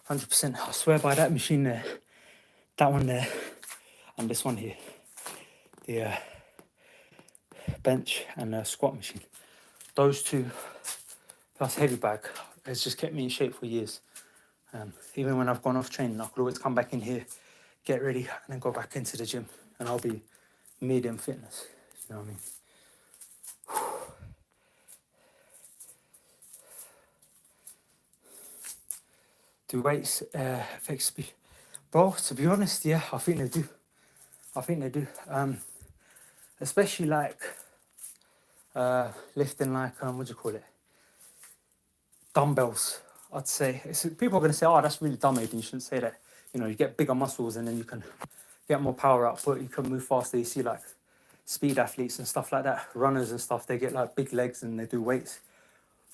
100%. I swear by that machine there, that one there, and this one here, the bench and squat machine. Those two, plus heavy bag, has just kept me in shape for years. Even when I've gone off training, I could always come back in here, get ready, and then go back into the gym, and I'll be medium fitness. You know what I mean? Do weights affect speed? Bro, to be honest, yeah, I think they do. I think they do. Especially like lifting like, what do you call it? Dumbbells, I'd say. People are going to say, oh, that's really dumb, Aiden. You shouldn't say that. You know, you get bigger muscles and then you can get more power output. You can move faster. You see like speed athletes and stuff like that. Runners and stuff, they get like big legs and they do weights.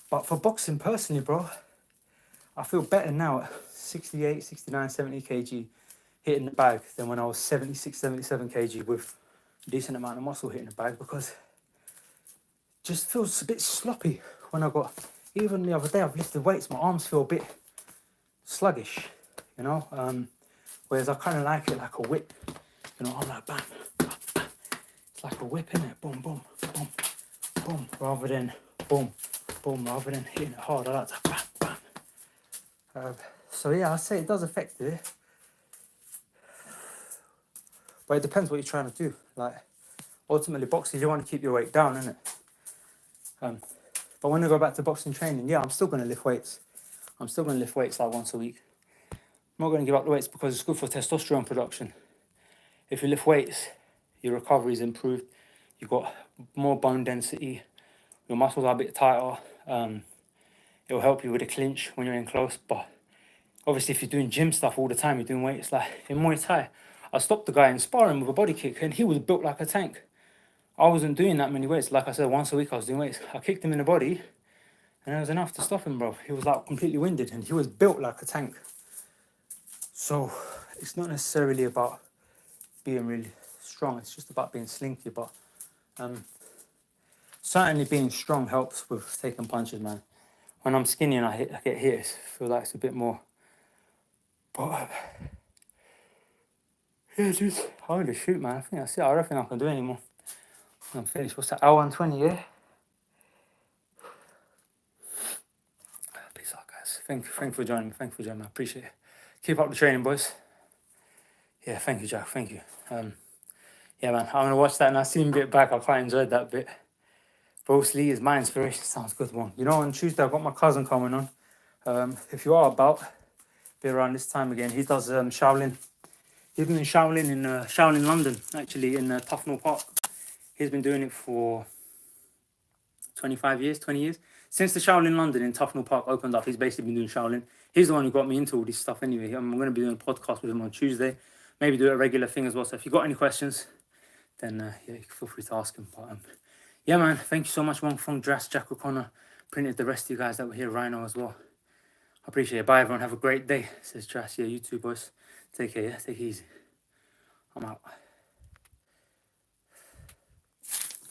But for boxing personally, bro, I feel better now at 68, 69, 70 kg hitting the bag than when I was 76, 77 kg with a decent amount of muscle hitting the bag, because it just feels a bit sloppy when I got, even the other day I've lifted weights, my arms feel a bit sluggish, you know, whereas I kind of like it like a whip, you know, I'm like bam, bam, bam. It's like a whip, innit? Boom, boom, boom, boom, rather than boom, boom, rather than hitting it hard. I like to bam, bam. So yeah, I'd say it does affect it, but it depends what you're trying to do. Like ultimately boxing, you want to keep your weight down, innit? But when I go back to boxing training, yeah, I'm still going to lift weights. I'm still going to lift weights like once a week. I'm not going to give up the weights because it's good for testosterone production. If you lift weights, your recovery is improved. You've got more bone density. Your muscles are a bit tighter. It'll help you with a clinch when you're in close. But obviously, if you're doing gym stuff all the time, you're doing weights like in Muay Thai. I stopped the guy in sparring with a body kick and he was built like a tank. I wasn't doing that many weights. Like I said, once a week I was doing weights. I kicked him in the body and it was enough to stop him, bro. He was like completely winded and he was built like a tank. So it's not necessarily about being really strong. It's just about being slinky. But certainly being strong helps with taking punches, man. When I'm skinny and I get hit, I feel like it's a bit more. But yeah, dude, holy shoot, man. I think that's it. I don't think I can do anymore. I'm finished. What's that? Hour and 20, yeah? Peace out, guys. Thank you for joining me. Thank you for joining me. I appreciate it. Keep up the training, boys. Yeah, thank you, Jack. Thank you. Yeah, man. I'm going to watch that and I see him get back. I quite enjoyed that bit. Bruce Lee is my inspiration. Sounds good one. You know, on Tuesday, I've got my cousin coming on. If you are about, be around this time again. He does Shaolin. He's been in Shaolin, London, actually, in Tufnell Park. He's been doing it for 25 years, 20 years. Since the Shaolin London in Tufnell Park opened up, he's basically been doing Shaolin. He's the one who got me into all this stuff anyway. I'm going to be doing a podcast with him on Tuesday. Maybe do a regular thing as well. So if you've got any questions, then yeah, you can feel free to ask him. But yeah, man, thank you so much, Wong Fong, Dras, Jack O'Connor. Printed the rest of you guys that were here, Rhino as well. I appreciate it. Bye, everyone. Have a great day, says Dras. Yeah, you too, boys. Take care, yeah? Take it easy. I'm out.